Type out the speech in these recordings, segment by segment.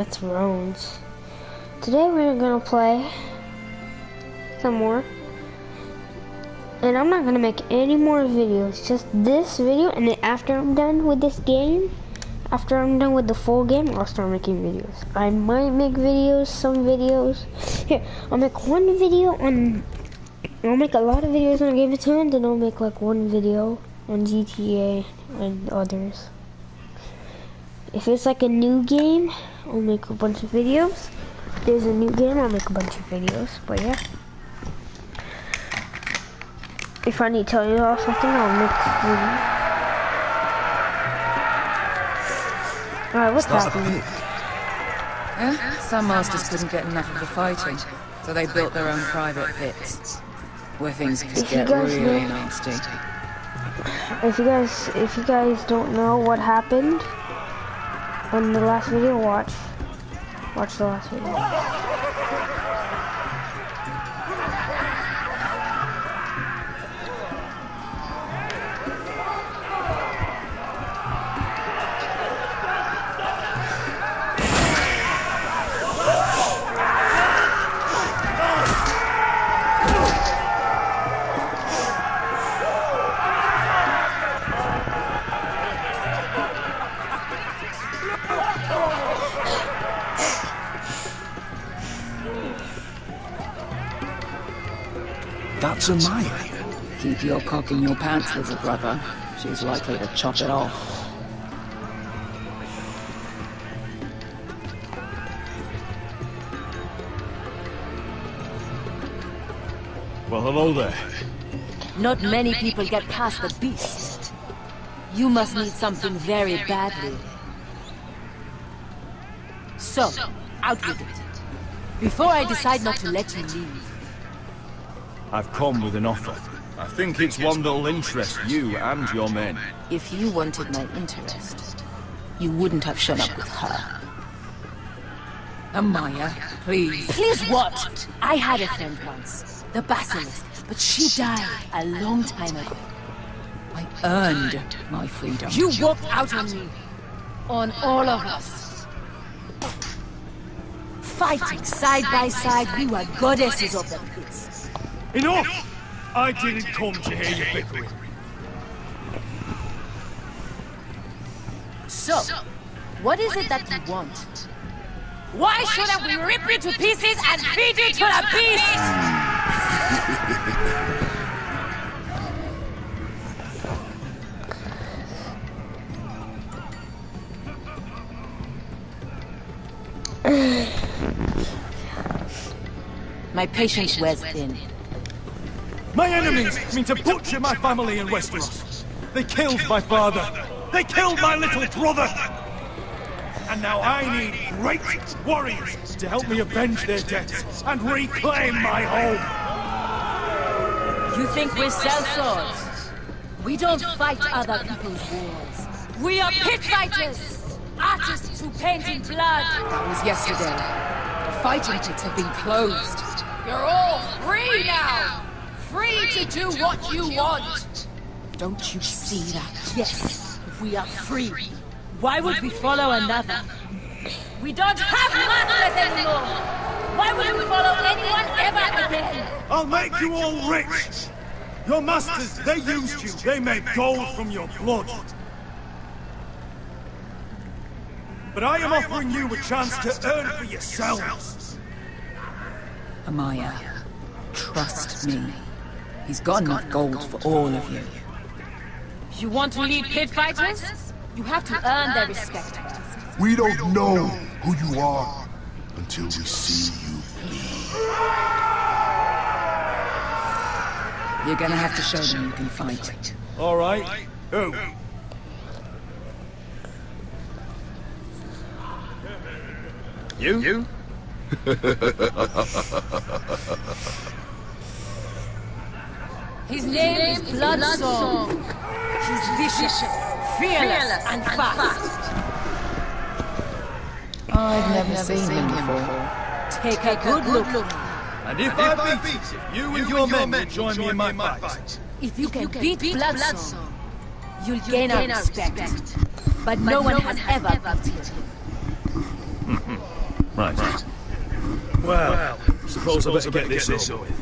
Thrones. Today we're gonna play some more, and I'm not gonna make any more videos, just this video, and then after I'm done with this game, after I'm done with the full game, I'll start making videos. I might make videos, some videos. Here, I'll make one video on, I'll make a lot of videos on Game of Thrones, and I'll make like one video on GTA and others. If it's like a new game, I'll make a bunch of videos. If there's a new game, I'll make a bunch of videos. But yeah. If I need to tell you all something, I'll make a video. Alright, what's happening? Yeah, some masters couldn't get enough of the fighting, so they built their own private pits, where things could get really nasty. If you guys don't know what happened on the last video, watch the last video. That's Amaya. Keep your cock in your pants, little brother. She's likely to chop it off. Well, hello there. Not many people get past the beast. You must need something very badly. So, out with it. Before I decide not to let you leave. I've come with an offer. I think it's one that'll interest you and your men. If you wanted my interest, you wouldn't have shown up with her. Amaya, please. Please what? I had a friend once, the Basilisk, but she died a long time ago. I earned my freedom. You walked out on me. On all of us. Fighting side by side, we were goddesses of the pits. Enough! I didn't come to hear you bickering. So, what is it that you want? Why shouldn't we rip you to pieces and feed you to the beast? My patience wears thin. My enemies mean to butcher my family in Westeros. They killed my father. They killed my little brother. And now I need great warriors to help me avenge their deaths and reclaim my home. You think we sell swords? We don't fight other people's wars. We are pit fighters! Artists who paint in blood! That was yesterday. The fighting pits have been closed. You're all free now! Free to do what you want! Don't you see that? Yes, we are free. Why would we follow another? We don't have masters anymore! Why would we follow anyone ever again? I'll make you all rich. Your masters, they used you. They made gold from your blood. But I am offering you a chance to earn for yourselves. Amaya, trust me. He's got enough gold for all of you. You want to lead pit fighters? You have to earn their respect first. We don't know who you are until we see you bleed. You're gonna have to show them you can fight. All right. Who? You? His name is Bloodsong. He's vicious, fearless, and fast. I've never seen him before. Take a good look. And if I beat you and your men will join me in my fight. If you can beat Bloodsong, you'll gain our respect. But no one has ever beaten him. Right. Well, suppose I better get this over with.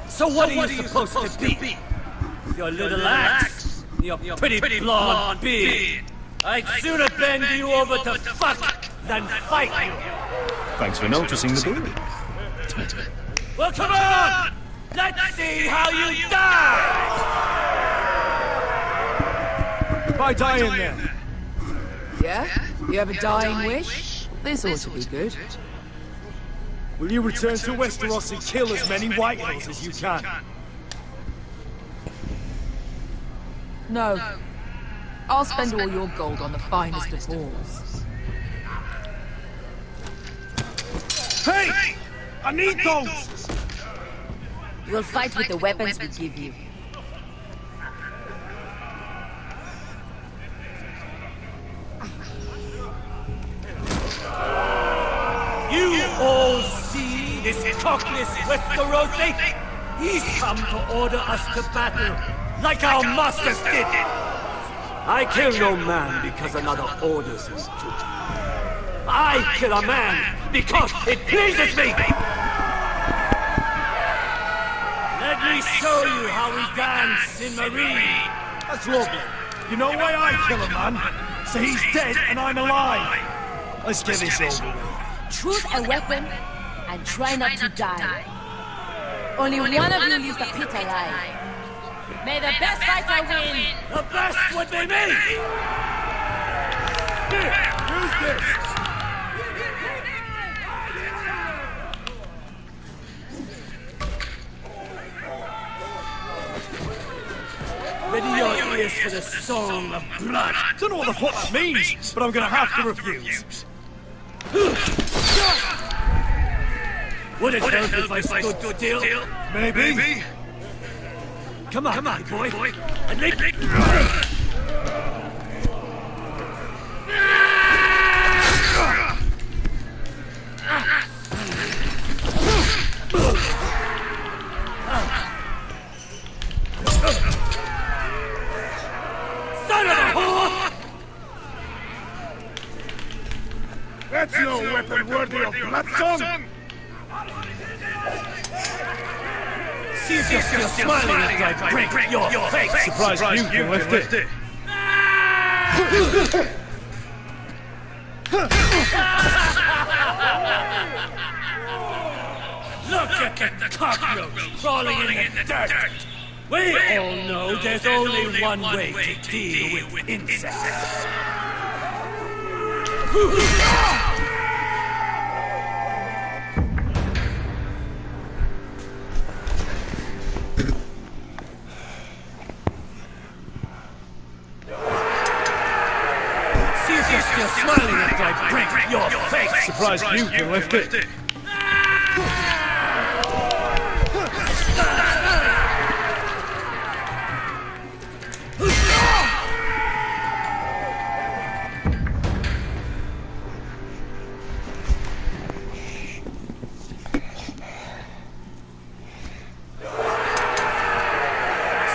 So what are you supposed to be? Your little axe? Your pretty blonde beard? I'd sooner bend you over to fuck than fight you. Thanks for noticing the beard. Well, come on! Let's see how you die! If I die in there, Yeah? You have a dying wish? This ought to be good. will you return to Westeros and kill as many Whitehills as you can? No. I'll spend all your gold on the finest of halls. Hey! I need those! We'll fight with the weapons we give you. You all see this cockless Westerosi? He's come to order us to battle, like our masters did. I kill no man because another orders me to. I kill a man because it pleases me! Let me show you how we dance in Marine. That's lovely. You know why I kill a man? So he's dead and I'm alive. Let's get this over with. Choose a weapon and try not to die. Only one of you leaves the pit alive. May the best fighter win! The best would be me! Here, use this! Ready your ears for the song of blood. Don't know what the fuck that means, but I'm gonna have to refuse. Would it help if I stood still? Maybe. Come on, boy. And make it. Son of a whore! That's no weapon worthy of Bloodstone! See if you're still smiling after I break your face! Surprised you can lift it. Look at the cockroach crawling in the dirt! We all know there's only one way to deal with insects. See if you're still smiling after I break your face! Surprised you can lift it.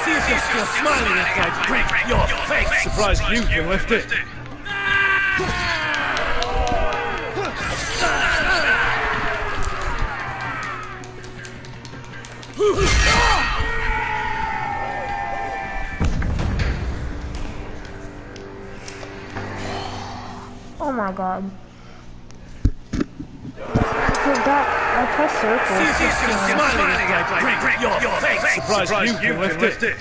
See if you're still smiling after I break your face! Surprised you can lift it. Oh my god. I forgot. I pressed circle. See if you're still smiling after I break your face! Surprised you can lift it.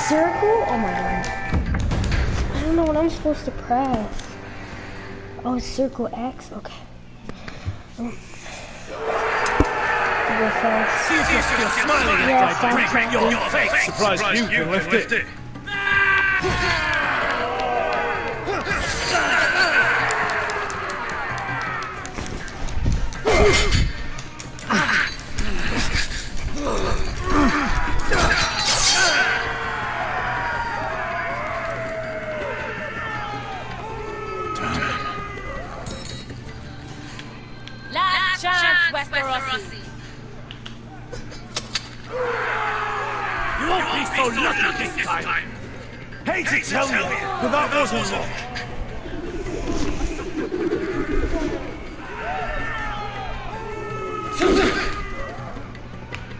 Circle? Oh my god. I don't know what I'm supposed to press. Oh, circle X? Okay. Go fast. See if you're still smiling Yeah, after I break your face! Surprised you can lift it. Last chance, Westerosi! be so lucky this time. Hate to tell you, but that wasn't luck.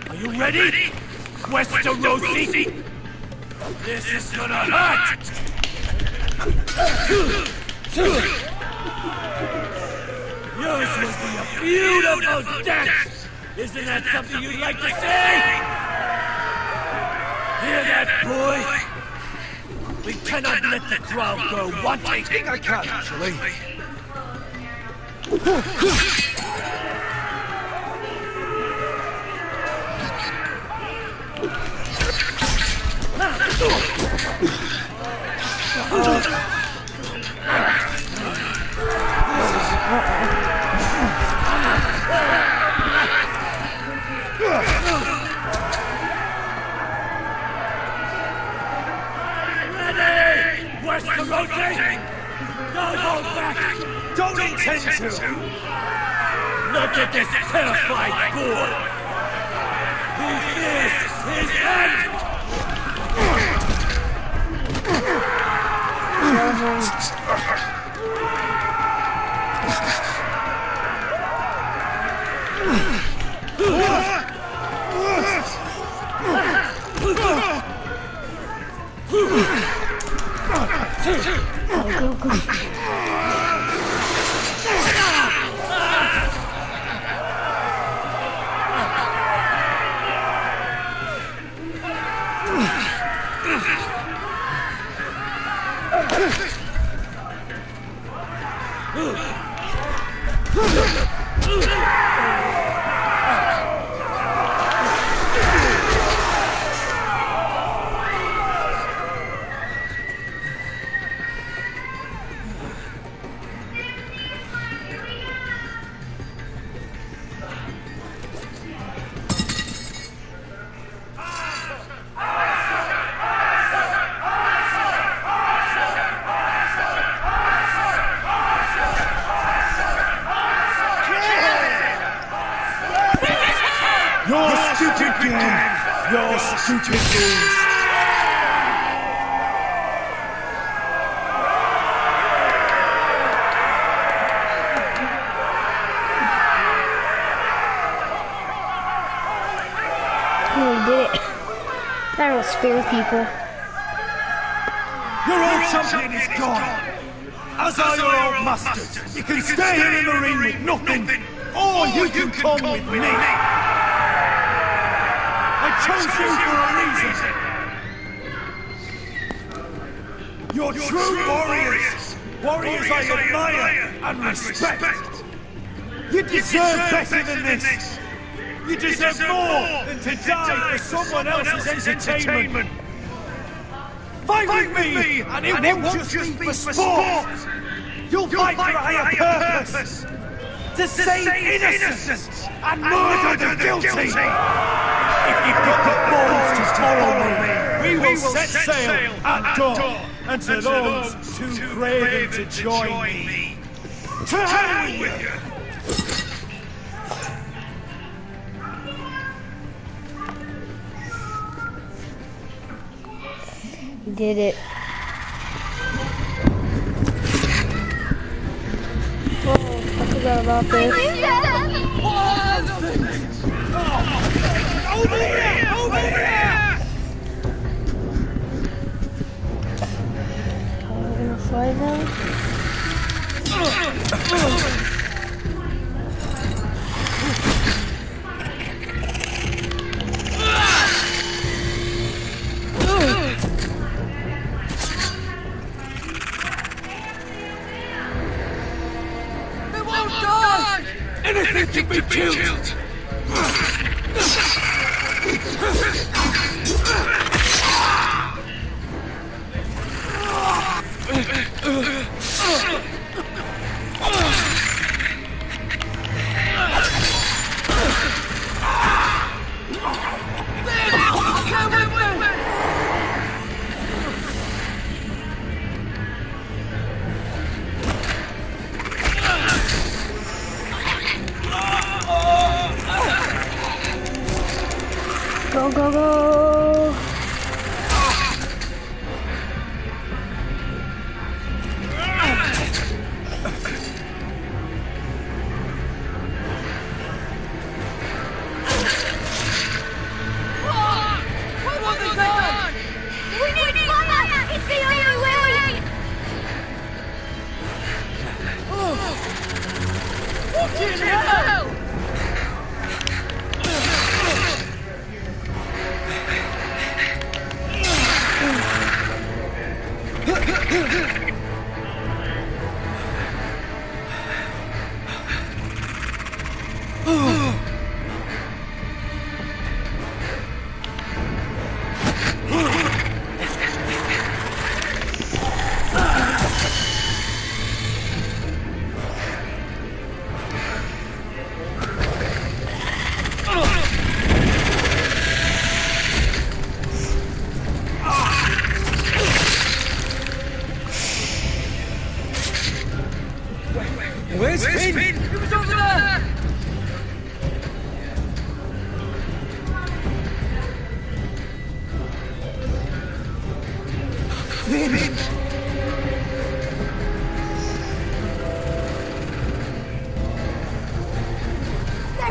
Are you ready? Westerosi? This is gonna hurt! Yours will be a beautiful death! Isn't that something you'd like to say? Hear that, boy? We cannot let the crowd go wanting! I think I can, actually. Westerosi! Don't hold back! Don't intend to! Look at this terrified boy! He fears his end! Your stupid game! Your stupid games! We did it. That will scare people. Your old champion is gone! As are your old masters! You can stay here in the ring with nothing, or you can come with me! I chose you for a reason! You're true warriors! Warriors I admire and respect! You deserve better than this! You deserve more than to die for someone else's entertainment! Fight with me, and it won't just be for sport! You'll fight for a higher purpose! To save innocence and murder the guilty! If you've got the balls to follow me, we will set sail at dawn, and to those too craven to join me, to hell with you! We did it. Whoa, I forgot about this. Over here! Over here! Are we gonna fly them? Anything can be killed! They're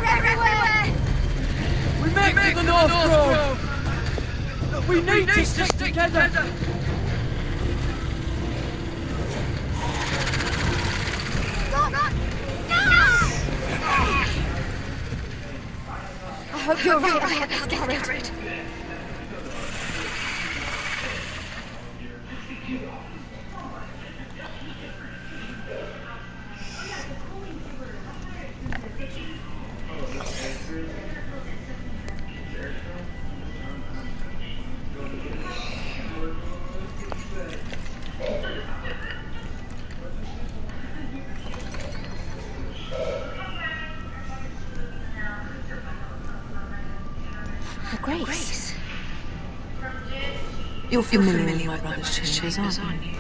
everywhere! We make to the North Grove! We need to stick together! I hope you're right, I have miscarried. Grace. You're familiar with my brother's chambers, aren't you?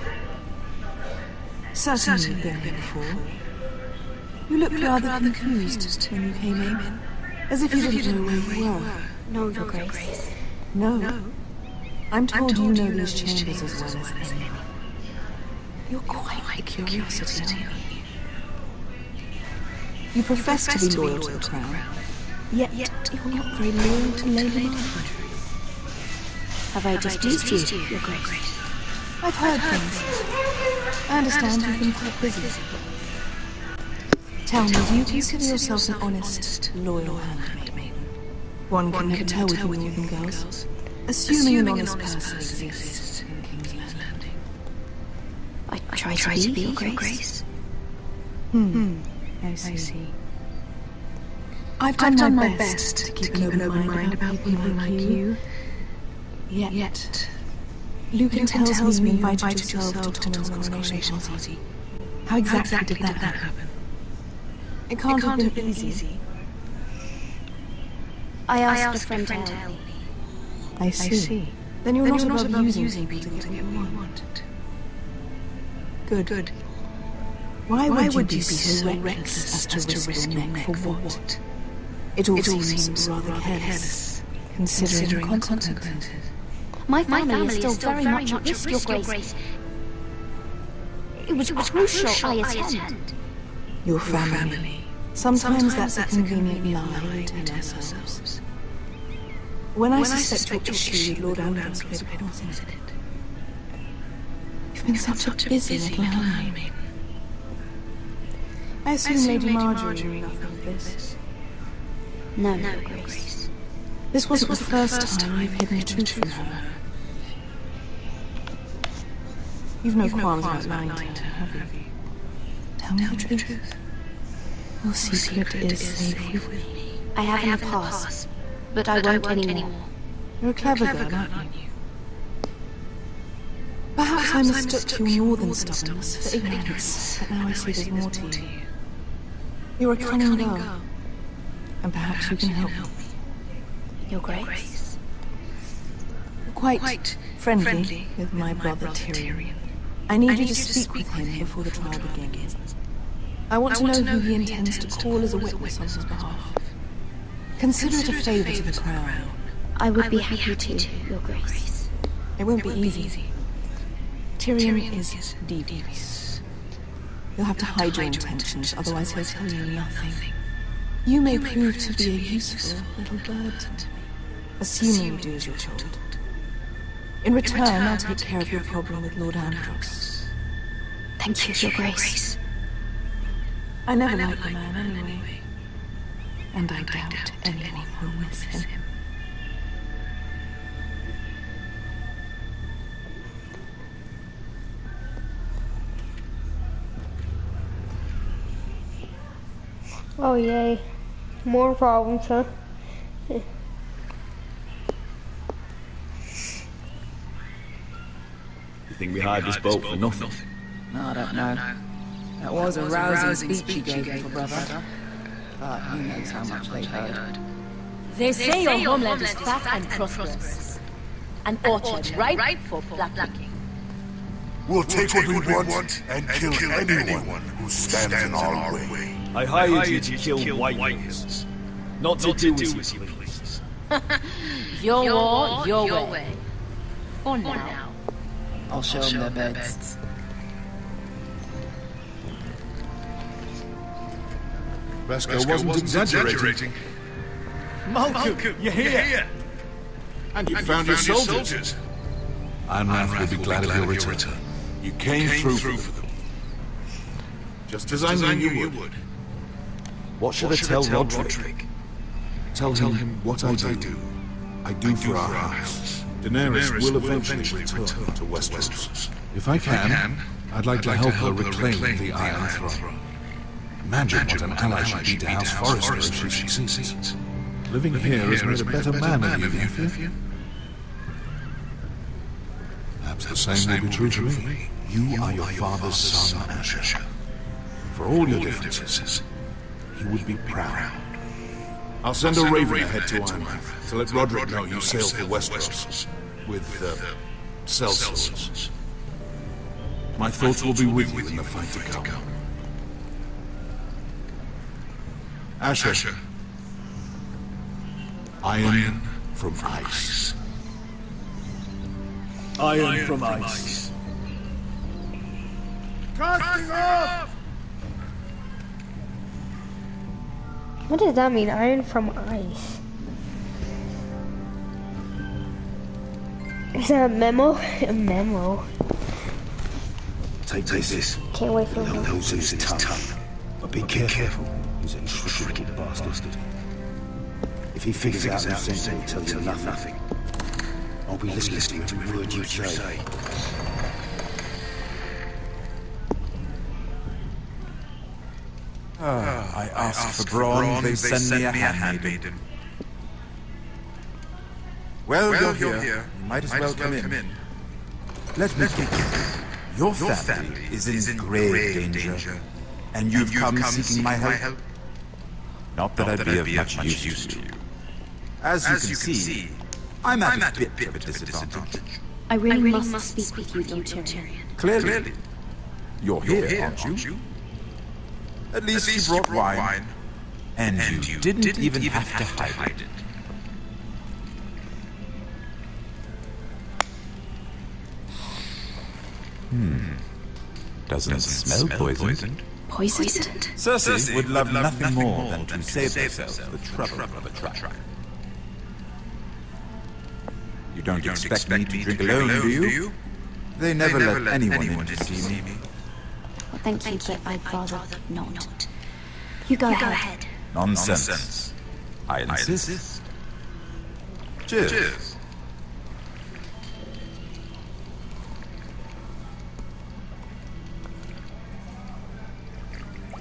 Certainly you've been here before. You looked rather confused when you came in, as if you didn't know where you were. No, Your Grace. No. I'm told you know these chambers as well as any. You're quite a curiosity, aren't you? You profess to be loyal to the crown, yet you're not very loyal to Lady Marjorie. Have I displeased you, Your Grace? I've heard things. I understand you've been quite busy. Tell me, do you consider yourself an honest, loyal handmaid? One can never tell with you northern girls. Assuming an honest person exists in King's Landing. I try to be, Your Grace. I see. I've done my best to keep an open mind about people like you. Yet, Lucan tells me you invited yourself to Tom's coronation party. How exactly did that happen? It can't have been easy. I asked a friend to help me. I see. Then you're not above using people to get what you want. Good. Why would you be so reckless as to risk your neck for what? It all seems rather careless, considering the consequences. My family is still very much at risk, Your Grace. It was crucial I attend. Your family. Sometimes that's a convenient lie we tell ourselves. When I suspect your issue with Lord Ambrose played a part in it. You've been such a busy little handmaid. I assume Lady Marjorie knew nothing of this. No, Your Grace. This wasn't the first time you've hidden the truth from her. You've no qualms about lying to her, have you? Tell me the truth. Your secret is safe with me. I have in the past, but I won't anymore. You're a clever girl, aren't you? Perhaps I mistook your northern stubbornness for ignorance, but now I see there's more to you. You're a cunning girl, and perhaps you can help me. Your Grace. You're quite friendly with my brother Tyrion. I need you to speak with him before the trial begins. I want to know who he intends to call as a witness on his behalf. Consider it a favor to the crown. I would be happy to, Your Grace. It won't be easy. Tyrion is devious. You'll have to hide your intentions, otherwise he'll tell you nothing. You may prove to be a useful little bird to me, assuming you do as you're told. In return, I'll take care of your problem with Lord Ambrose. Thank you, Your Grace. I never liked the man anyway, and I doubt anyone will miss him. Oh yay. More problems, huh? You think we hired this boat for nothing? No, I don't know. That was a rousing speech you gave little brother. But who knows how much they heard. They say your homeland is fat and prosperous. An orchard ripe for plucking. We'll take what we want and kill anyone who stands in our way. I hired you to kill White Walkers, not to do as you please. Your war, your way. For now. I'll show them their beds. Vasco wasn't exaggerating. Malcolm, you're here! And you found your soldiers. Ironrath will be glad of your return. You came through for them. Just as I knew you would. What should I tell Roderick? Tell him what I do. I do for our house. Daenerys will eventually return to Westeros. If I can, I'd like to help her reclaim the Iron Throne. Imagine what an ally she'd be to House Forrester if she succeeds. Living here has made a better man of you, nephew. Perhaps the same will be true for me. You are your father's son, Asher. For all your differences, he would be proud. I'll send a raven ahead to Ironrath to let Roderick know you sail for Westeros with sellswords. My thoughts will be with you in the fight to come. Asher. Iron from ice. Iron from ice. Casting off! What does that mean? Iron from ice. Is that a memo? A memo. Take this. Can't wait for him. He'll use his tongue. But be careful. He's a tricky bastard. If he figures out who's sent him, he'll tell you nothing. I'll be listening to every word you say. I asked for brawn, they send me a handmaiden. Well, you're here. You might as well come in. Let me begin. Your family is in grave danger, and you've come seeking my help. Not that I'd be of much use to you. As you can see, I'm at a bit of a disadvantage. I really must speak with you, Tyrion. Clearly. You're here, aren't you? At least you brought wine, and you didn't even have to hide it. Doesn't smell poisoned. Poisoned? Cersei would love nothing more than to save herself the trouble of a trap. You don't expect me to drink alone, do you? They never let anyone in to see me. Well, thank you, but I'd rather not. You go ahead. Nonsense. I insist. Cheers.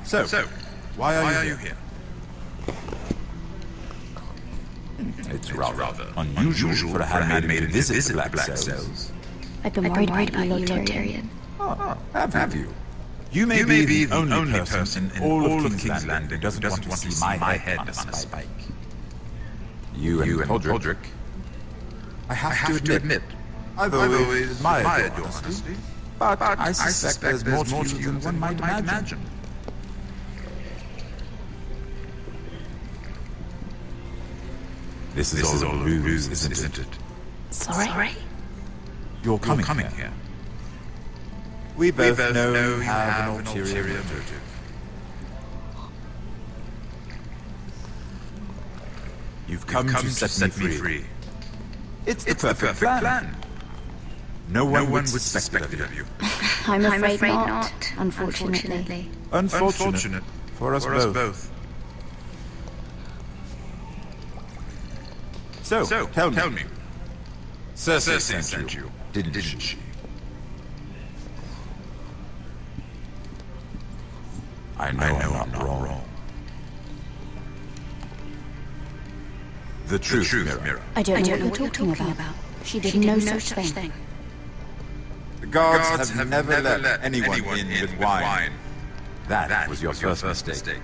So, why are you here? It's rather unusual for a handmaiden to visit the Black Cells. I've been worried about you, Tyrion. Have you? You may be the only person in all of King's Landing who doesn't want to see my head on a spike. You and Podrick. I have to admit, I've always admired your honesty, but I suspect there's more to you than one might imagine. This is all a ruse, isn't it? Sorry? You're coming here. We both know you have an ulterior motive. You've come to set me free. It's the perfect plan. No one would suspect it of you. I'm afraid not, unfortunately. Unfortunate for us both. So, tell me. Cersei sent you, didn't she? I know I'm not wrong. The truth, Mira. I don't know what you're talking about. She did no such thing. The guards have never let anyone in with wine. That was your first mistake.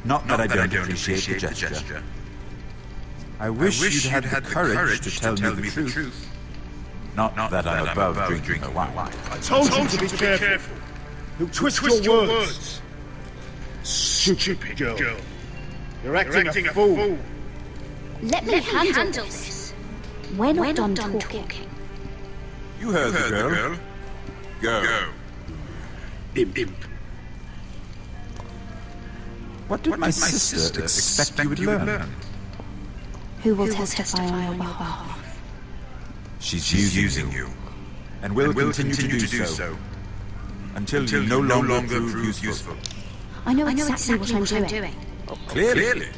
Not that I don't appreciate the gesture. I wish you'd had the courage to tell me the truth. Not that I'm above drinking the wine. I told you to be careful. You'll twist your words. Stupid girl. You're acting a fool. Let me handle this. We're not done talking. You heard the girl. Go. Imp. What did my sister expect you would learn? Who will testify on your behalf? She's using you, and will continue to do so, until you no longer prove useful. I know exactly what I'm doing. Clearly.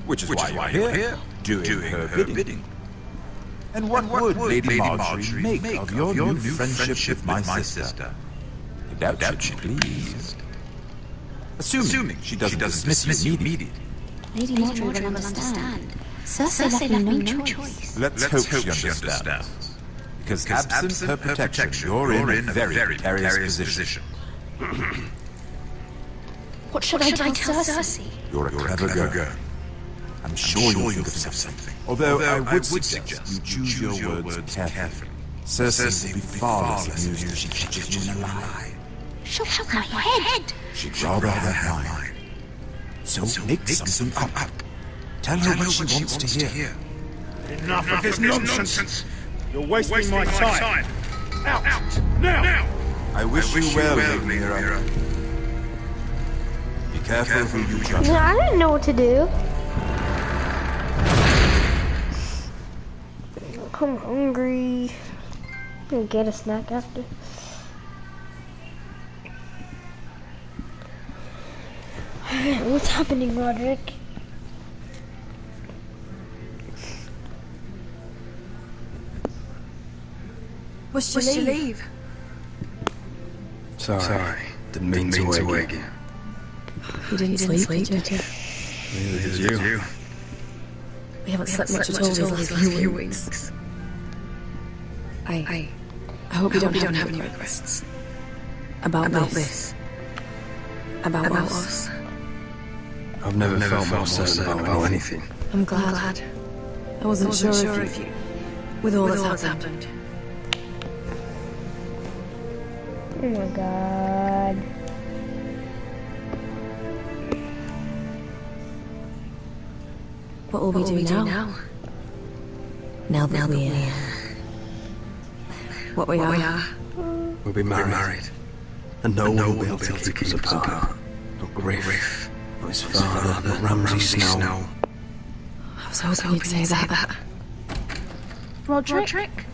Which is why you're here, doing her bidding. And what would Lady Marjorie make of your new friendship with my sister? I doubt she'd be pleased. Assuming she doesn't dismiss you immediately. Lady Marjorie will understand. Cersei left me no choice. Let's hope she understands. Because absent her protection, you're in a very precarious position. What should I tell Cersei? You're a clever girl. I'm sure you'll think of something. Although I would suggest you choose your words carefully. Cersei will be far less amused if she catches you in a lie. She'll have my head. She'd rather have mine. So make something up. Tell her what she wants to hear. Enough of this nonsense! You're wasting my time! Out! Now! I wish you well, Rhaenyra. Be careful who you trust. No, I didn't know what to do. I'm hungry. I'm gonna get a snack after. What's happening, Roderick? What's your leave? Sorry. Didn't mean to wake you. You didn't sleep, did you? Neither did you. We haven't slept much at all these last few weeks. I hope you don't have any regrets. About this. About us. I've never felt more certain about anything. I'm glad. I wasn't sure if you... With all that's happened. Oh my god. What will we do now? Now that we're... What we are. We'll be married. And no one will be able to keep us apart. Not Griff, not his father, not Ramsay Snow. I was hoping you'd say that. Roderick?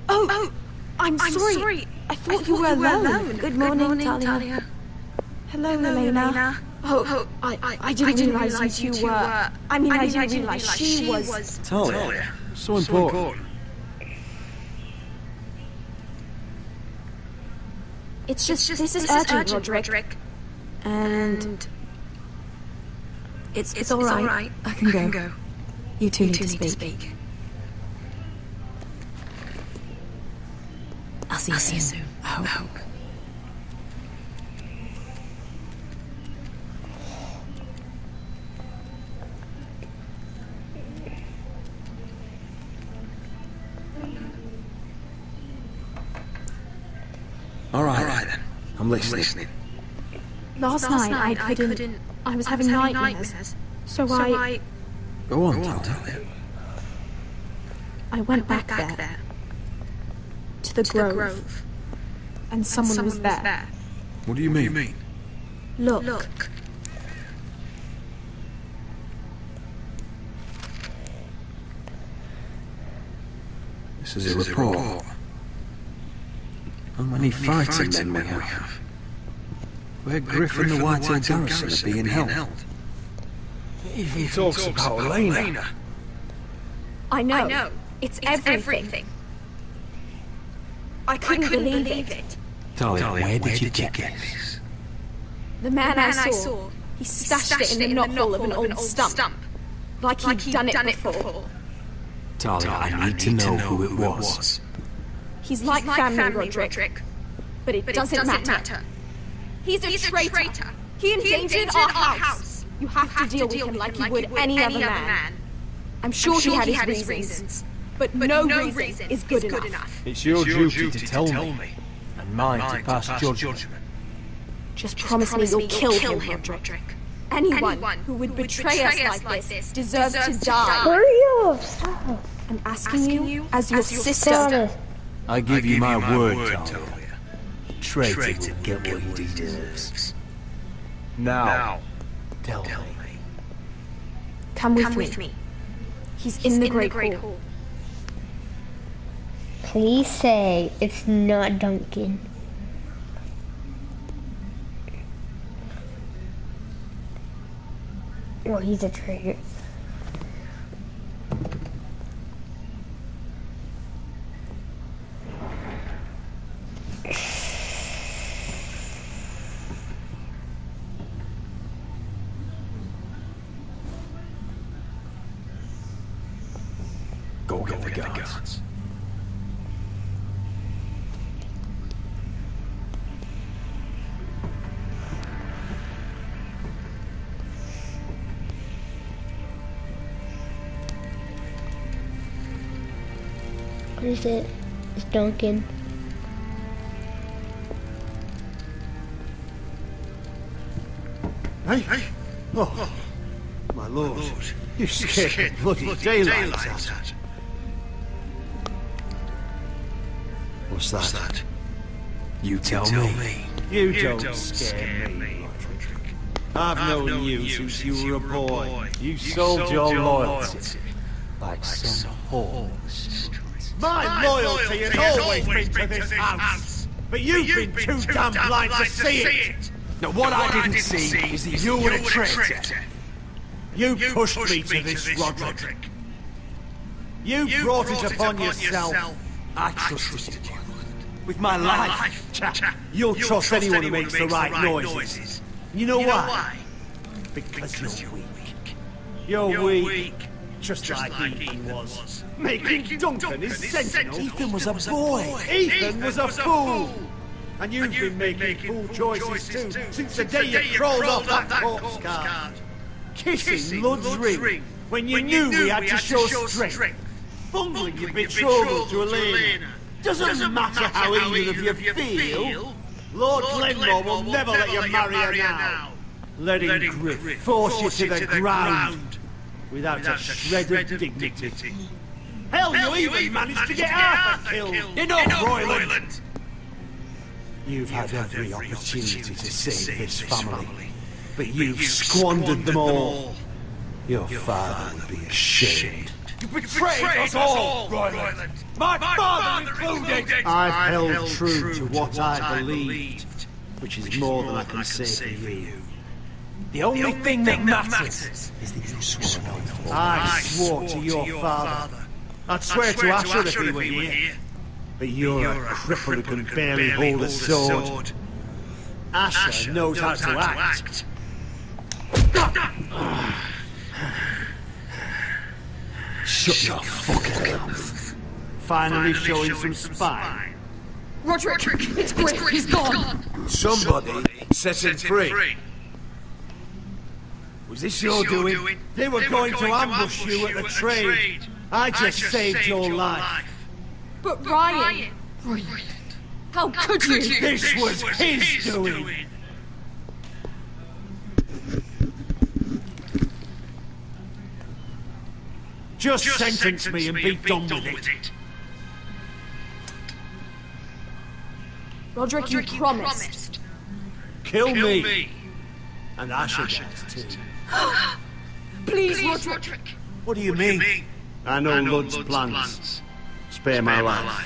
Oh, I'm sorry. I thought you were alone. Good morning, Talia. Hello, Elena. Oh, I didn't realize you two were... I didn't realize she was... Talia? So important. It's just this is urgent, Roderick. And... It's all right. I can go. You two need to speak. I'll see you soon. I hope. All right then. I'm listening. Last night I couldn't... I was having nightmares. So I... Go on, Talia. I went back there. To the Grove. And someone was there. What do you mean? Look. This is a report. How many fighting men we have? Where Griff and the Whitehall Garrison are being held. It even talks about Elena. I know. It's everything. I couldn't believe it. Talia, where did you get this? The man I saw, he stashed it in the knothole of an old stump. Like he'd done it before. Talia, I need to know who it was. He's like family, Roderick. But it doesn't matter. He's a traitor. He endangered our house. You have to deal with him like you would any other man. I'm sure he had his reasons. But no reason is good enough. It's your duty to tell me, and mine to pass judgment. Just promise me you'll kill him, Roderick. Anyone who would betray us like this deserves to die. Hurry up! Stop. I'm asking you as your sister. I give you my word, Talia. Traitor will get what he deserves. Now, tell me. Come with me. He's in the Great Hall. Please say it's not Duncan. Well, he's a traitor. Go get the guards. What is it? It's Duncan. Hey? Oh, my lord. You scared the bloody daylight out. What's that? You tell me. You don't scare me, Roderick. I've known you since you were a boy. You sold your loyalty like some horse. My loyalty has always been to this house, but you've been too damn blind to see it. Now what I didn't see is that you were a traitor. You pushed me to this, Roderick. You brought it upon yourself. I trusted you. With my life. You'll trust anyone who makes the right noises. You know why? Because you're weak. You're weak. Just like Ethan was. Making Duncan his sentinel. Ethan was a boy. Ethan was a fool. And you've been making fool choices too, since the day you crawled off that corpse card. Kissing Lud's ring, when you knew we had to show strength. Bungling your betrothal to Elena. Doesn't matter how either of you feel. Lord Glenmore will never let you marry her now. Letting Griff force you to the ground without a shred of dignity. Hell, you even managed to get Arthur killed. Enough, Royland! You've had every opportunity to save this family, but you've squandered them all. Your father would be ashamed. You betrayed us all, Royland! My father included! I've held true to what I believed, which is more than I can say for you. The only thing that matters is that you swore an oath. I swore to your father. I'd swear to Asher if he were here. But you're a cripple who can barely hold a sword. Asher knows how to act. Shut your fucking mouth. Finally showing some spine. Roderick, it's Griff. He's gone. Somebody set him free. Was this your doing? They were going to ambush you at the trade. I just saved your life. But Ryan... Royland, how could you? This was his doing. Just sentence me and be done with it. Roderick, you promised. Kill me. And Asher gets too. Please, Roderick. What do you mean? I know Lud's plans. Spare my life.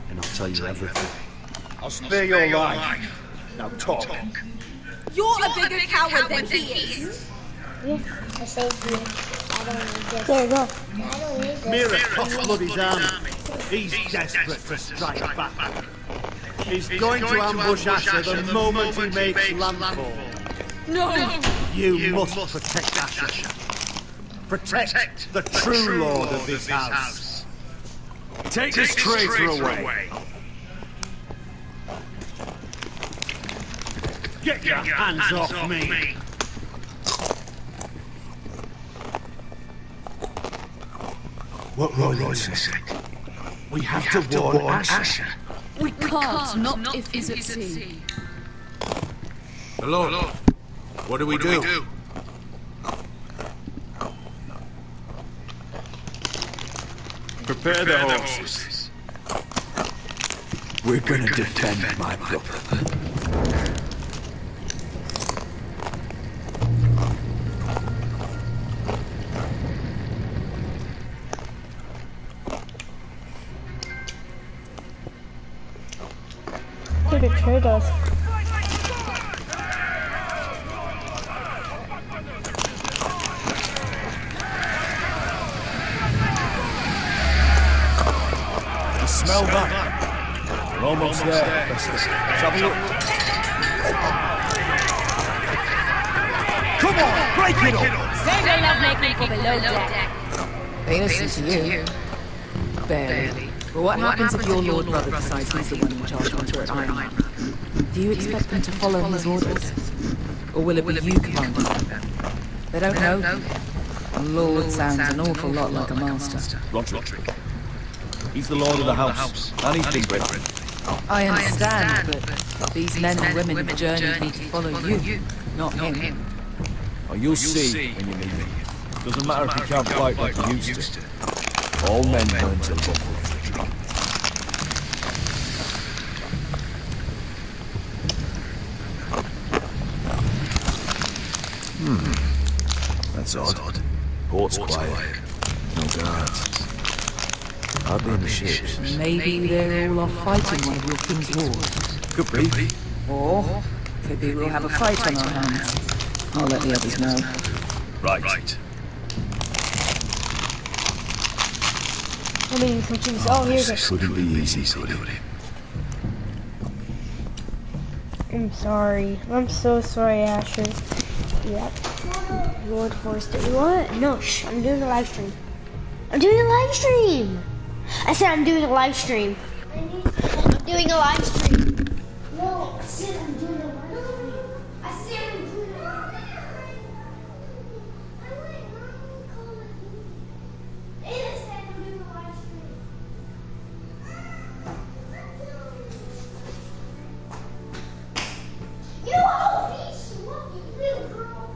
And I'll tell you everything. I'll spare your life. Now talk. You're a bigger coward than he is. Yeah, I saved you. I don't need this. There you go. I don't need this. Mira cost Bloody's army. He's desperate to strike back. He's going to ambush Asher the moment he makes landfall. No! You must protect Asher. Protect the true lord of this house. Take this traitor away. Get your hands off me. What Royland said. We have to warn Asher. We can't, not if he's at sea. Hello. What do we do? Prepare the horses. We're gonna defend my brother. He betrayed us. You smell that? We're almost there. Let's have a look. Come on, break it up! Save your love making for below deck. They listen to you. Barely. But what happens if your Lord Brother decides he's the one in charge once we're at Ironheart? Do you expect them to follow his orders? Or will it be you commanding them? They don't know. A Lord sounds an awful lot like a master. Roderick. He's the Lord of the House, and he's been bred. I understand, but these men and women have journeyed me to follow you, not him. Oh, you'll see when you meet me. Doesn't matter if you can't fight like you used to. All men learn to love Roderick. That's odd. Port's quiet. No guards. Hardly any ships. Maybe they're all off fighting one of your king's wars. Could be. Or could be we'll have a fight on our hands. I'll let the others know. Right. I mean, switching. Oh, here's it. Couldn't be easy, could it? I'm sorry. I'm so sorry, Asher. Yep. Lord Forster. What? No, shh. I'm doing a live stream. I'm doing a live stream. I said I'm doing a live stream. I'm doing a live stream. No, I said I'm doing a live stream. I said I'm doing a live stream. You old piece of fucking little girl.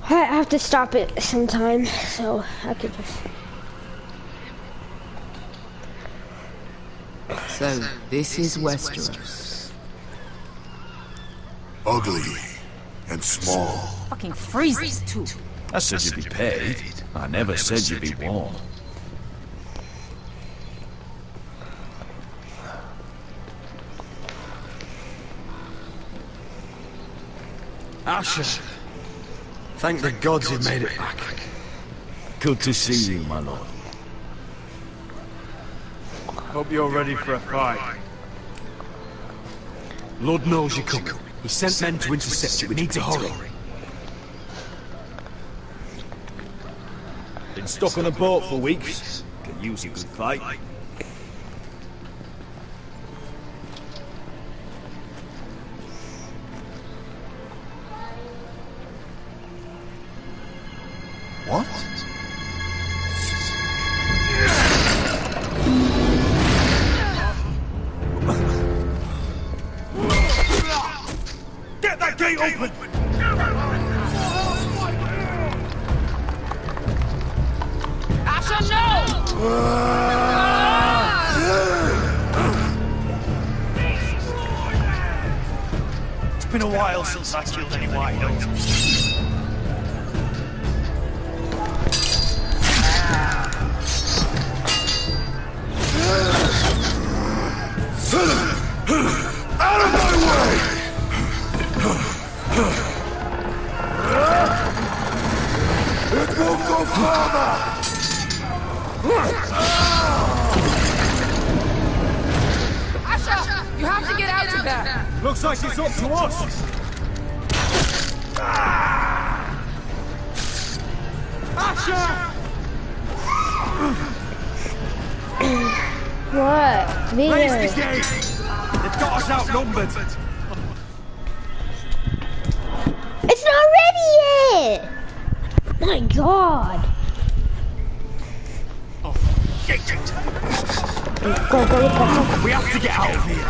Hey, I have to stop it sometime, so I could just. So, this is Westeros. Ugly and small. Fucking freezes too. I said you'd be paid. I never said you'd be warm. Asher. Thank the gods you've made it back. Good to see you, my lord. Hope you're ready for a fight. Lord knows you're coming. He sent men to intercept you. We need to hurry. Been stuck on a boat for weeks. Could use a good fight. What? Get that gate open! Asher, no! It's been a while since I killed any white elves. Out of my way! It won't go farther! Asher, you have to get out of there. Looks like it's up to us. What? Raise the gate! They've got us outnumbered. It's not ready yet! My god! Oh, Go, go, go. We have to get out of here.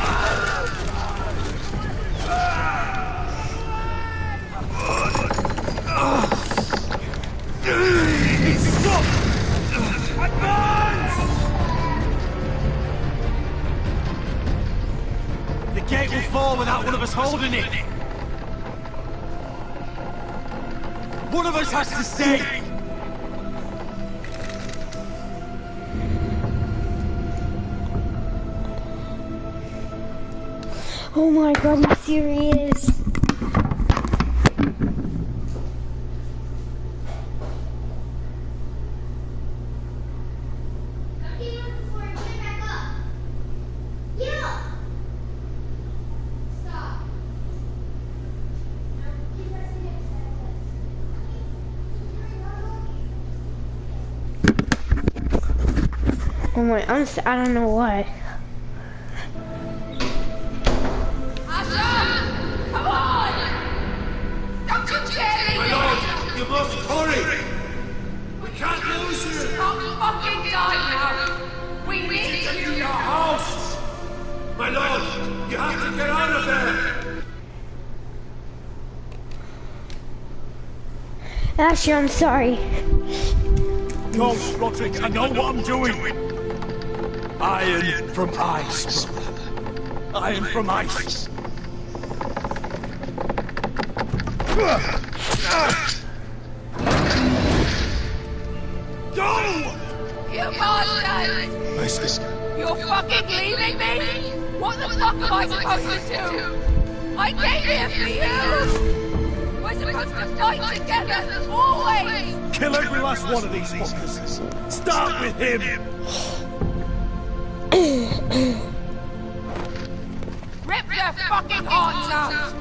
Stop! Advance! The gate will fall without one of us holding it. One of us has to stay. Oh my god, are you serious? Oh my, I don't know why. Come on! Don't you dare leave me! My lord, you must hurry! We can't lose you! Don't fucking die now! We need to Your house! My lord, you have to get out of there! Asher, I'm sorry. No, Roderick, I know what I'm doing. Iron from ice, brother. Iron from ice. Go! You bastards! You're fucking leaving me? What the fuck am I supposed to do? I came here for you! We're supposed to fight together, always! Kill every last one of these fuckers. Start with him. Rip their fucking hearts out!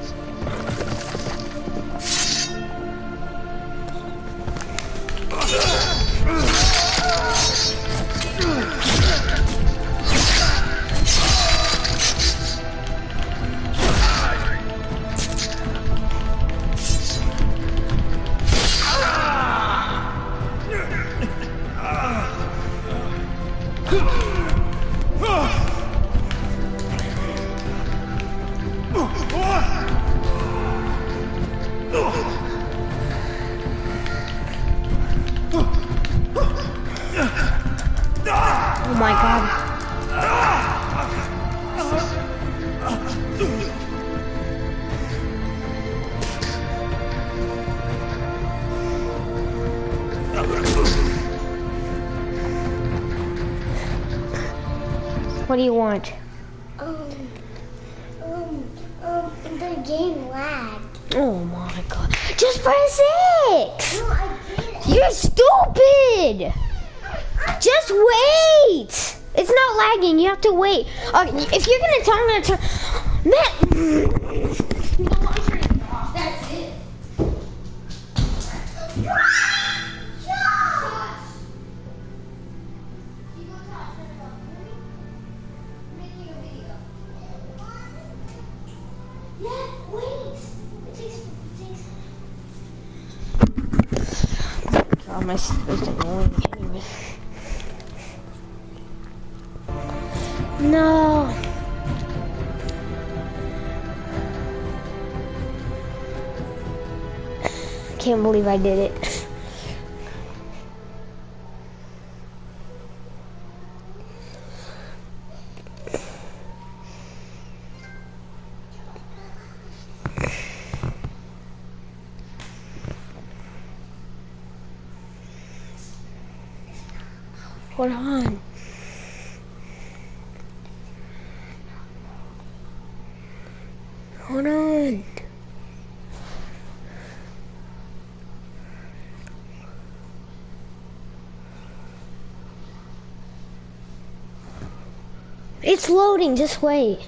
Oh my god. What do you want? The game lagged. Oh my god. Just press X! No, I did. You're stupid! Just wait! It's not lagging, you have to wait. If you're gonna tell me to turn... Man! That's it. God, my sister's annoying anyway. No. Can't believe I did it. Hold on. Hold on. It's loading, just wait.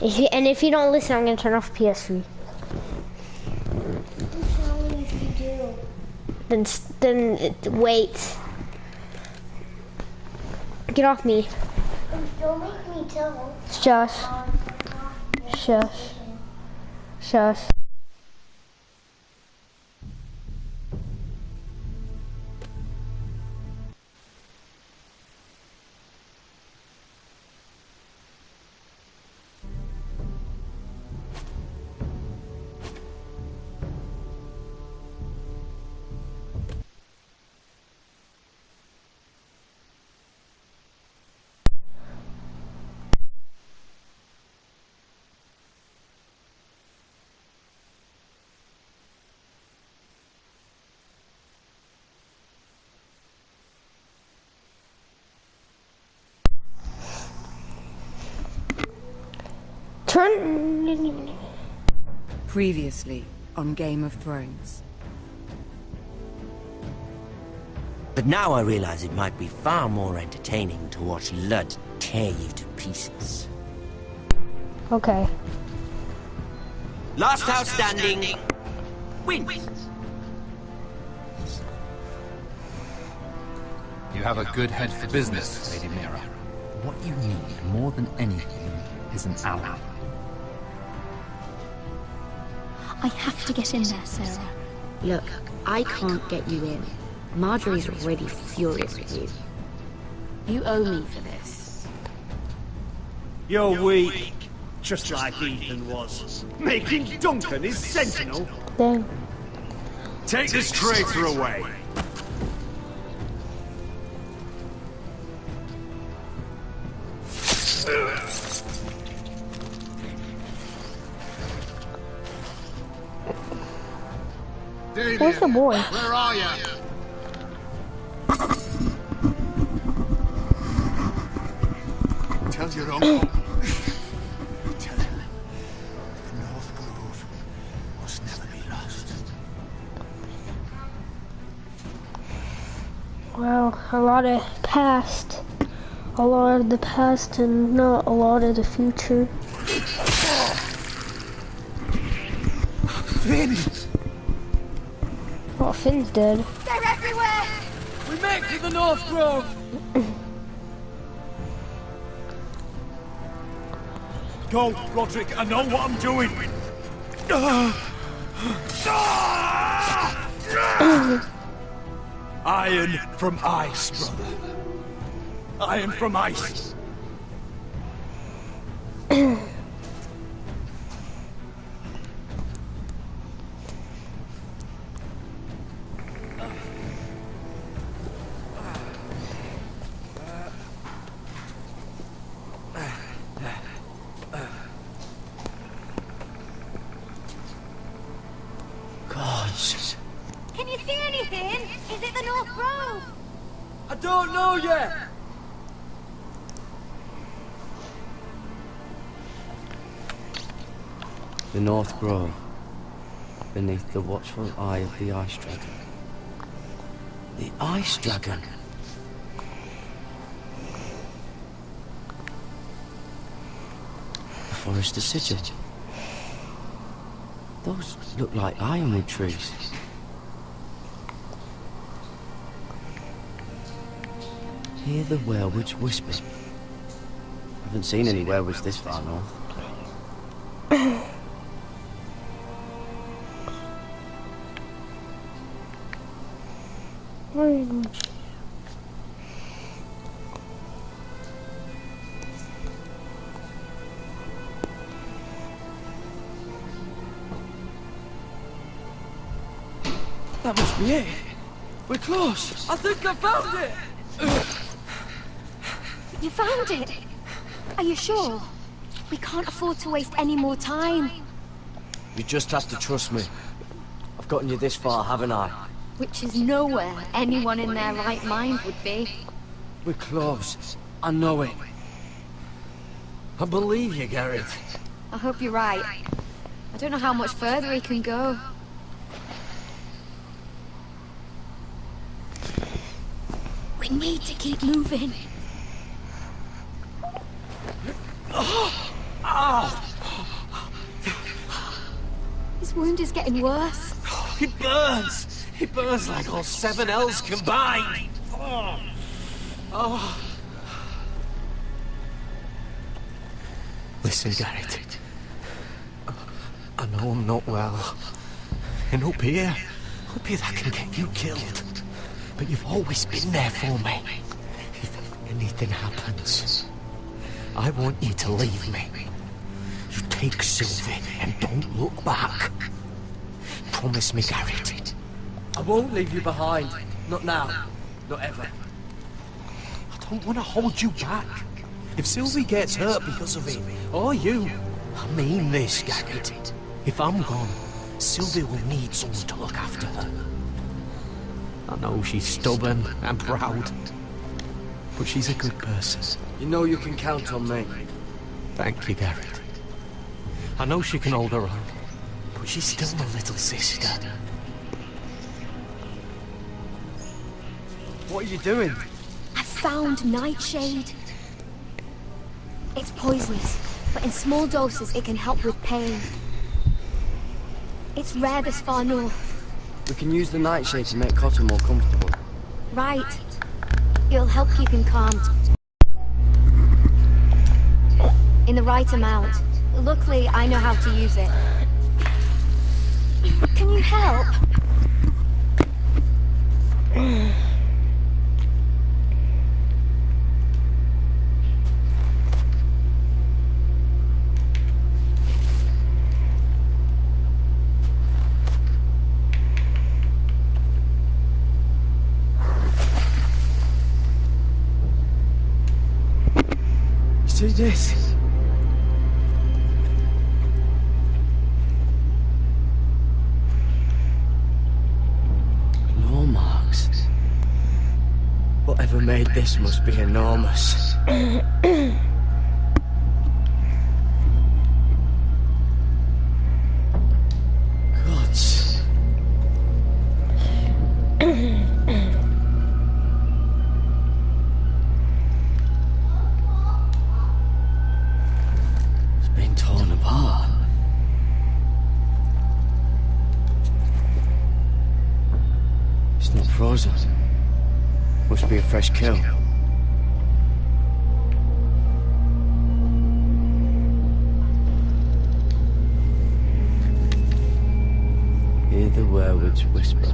If you don't listen, I'm gonna turn off PS3. Then wait. Get off me. Don't make me tell. Shush. Shush. Shush. Turn. Previously on Game of Thrones. But now I realize it might be far more entertaining to watch Ludd tear you to pieces. Okay. Last house standing wins. You have a good head for business, Lady Mira. What you need more than anything is an ally. I have to get in there, Sarah. Look, I can't get you in. Marjorie's already furious with you. You owe me for this. You're weak, just like Ethan was, making Duncan his sentinel. Dang. Take this traitor away. Where's the boy? Where are you? Tell your uncle. Tell him the North Grove must never be lost. Well, a lot of past. A lot of the past and not a lot of the future. Finn! Oh, Finn's dead. They're everywhere! We make for the North Grove! Go, Roderick, I know what I'm doing. Iron from ice, brother. Iron from ice. Can you see anything? Is it the North Grove? I don't know yet! The North Grove, beneath the watchful eye of the Ice Dragon. The Ice Dragon? The Forest of Sigil. Those look like ironwood trees. Hear the werewolves whisper. Haven't seen any werewolves this far north. That must be it. We're close. I think I found it. You found it? Are you sure? We can't afford to waste any more time. You just have to trust me. I've gotten you this far, haven't I? Which is nowhere anyone in their right mind would be. We're close. I know it. I believe you, Garrett. I hope you're right. I don't know how much further he can go. We need to keep moving. His wound is getting worse. He burns! He burns like all 7 elves combined! Listen, Garrett. I know I'm not well. And up here that can get you killed. But you've always been there for me. If anything happens, I want you to leave me. You take Sylvie and don't look back. Promise me, Garrett. I won't leave you behind. Not now. Not ever. I don't want to hold you back. If Sylvie gets hurt because of it, or you, I mean this, Garrett. If I'm gone, Sylvie will need someone to look after her. I know she's stubborn and proud, but she's a good person. You know you can count on me. Thank you, Garrett. I know she can hold her own, but she's still my little sister. What are you doing? I found Nightshade. It's poisonous, but in small doses it can help with pain. It's rare this far north. We can use the Nightshade to make Cotter more comfortable. Right. It'll help keep him calm. In the right amount. Luckily, I know how to use it. Can you help? See this? Claw marks. Whatever made this must be enormous. Gods. Torn apart. It's not frozen. Must be a fresh kill. Hear the werewolves whisper.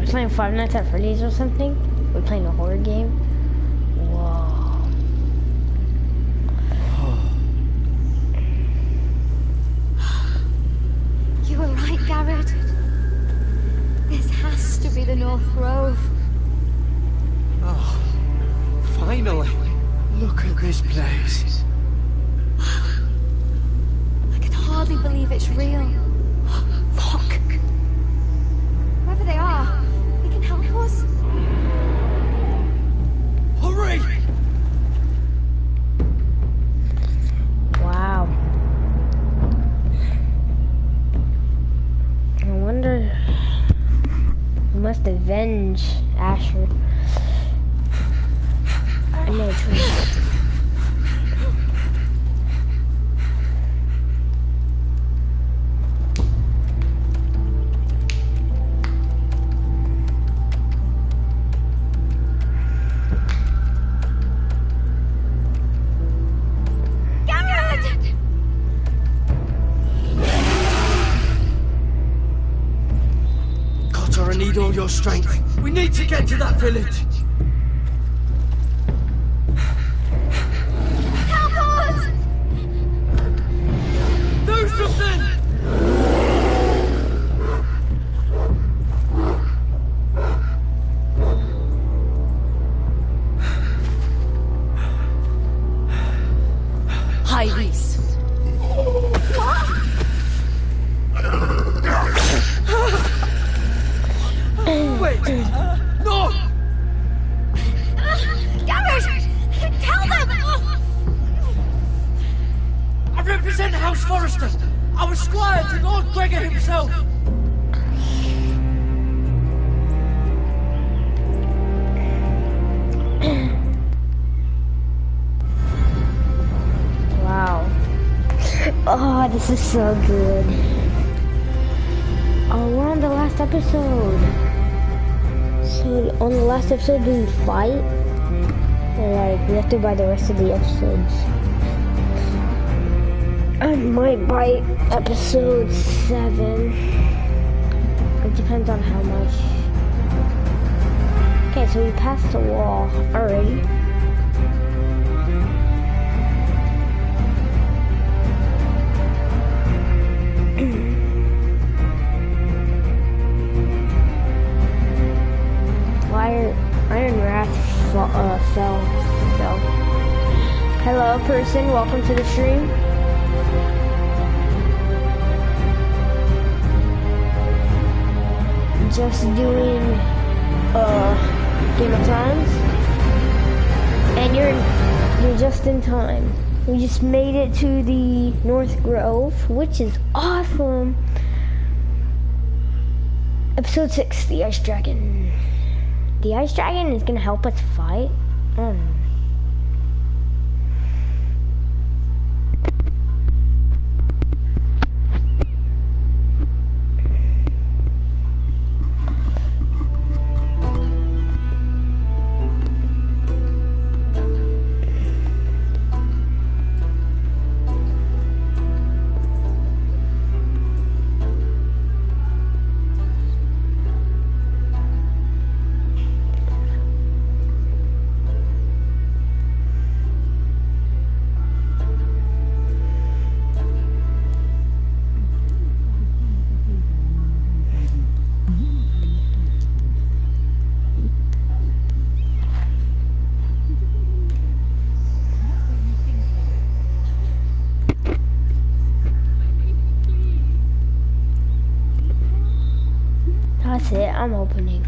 Playing Five Nights at Freddy's or something? We're playing a horror game? Whoa. You were right, Garrett. This has to be the North Grove. Oh, finally. Look at this place. I can hardly believe it's real. Look. Whoever they are, they can help us. Hurry! Wow. I wonder... We must avenge Asher. I know it's real. your strength. We need to get to that village. Help us! Do something! Hyres. Wait! No! Garrett! Tell them! I represent House Forrester. I was squire to Lord Gregor himself. Wow. Oh, this is so good. Oh, we're on the last episode. So, on the last episode, do we fight? Or, like, we have to buy the rest of the episodes. I might buy episode 7. It depends on how much. Okay, so we passed the wall already. Iron Wrath fell. Hello, person. Welcome to the stream. Just doing Game of Thrones, and you're just in time. We just made it to the North Grove, which is awesome. Episode 6, the Ice Dragon. The Ice Dragon is gonna help us fight. That's it, I'm opening.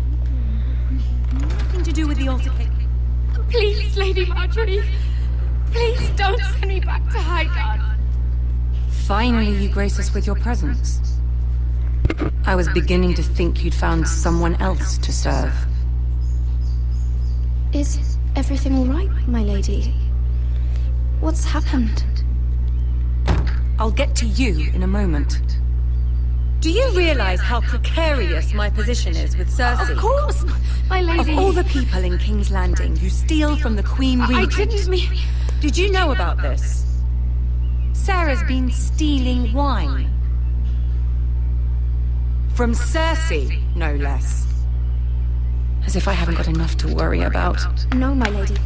Nothing to do with the altercation. Please, Lady Marjorie. Please don't send me back to Highgarden. Finally, you grace us with your presence. I was beginning to think you'd found someone else to serve. Is everything all right, my lady? What's happened? I'll get to you in a moment. Do you realize how precarious my position is with Cersei? Of course, my lady. Of all the people in King's Landing, you steal from the Queen Regent. I didn't mean... Did you know about this? Sarah's been stealing wine. From Cersei, no less. As if I haven't got enough to worry about. No, my lady.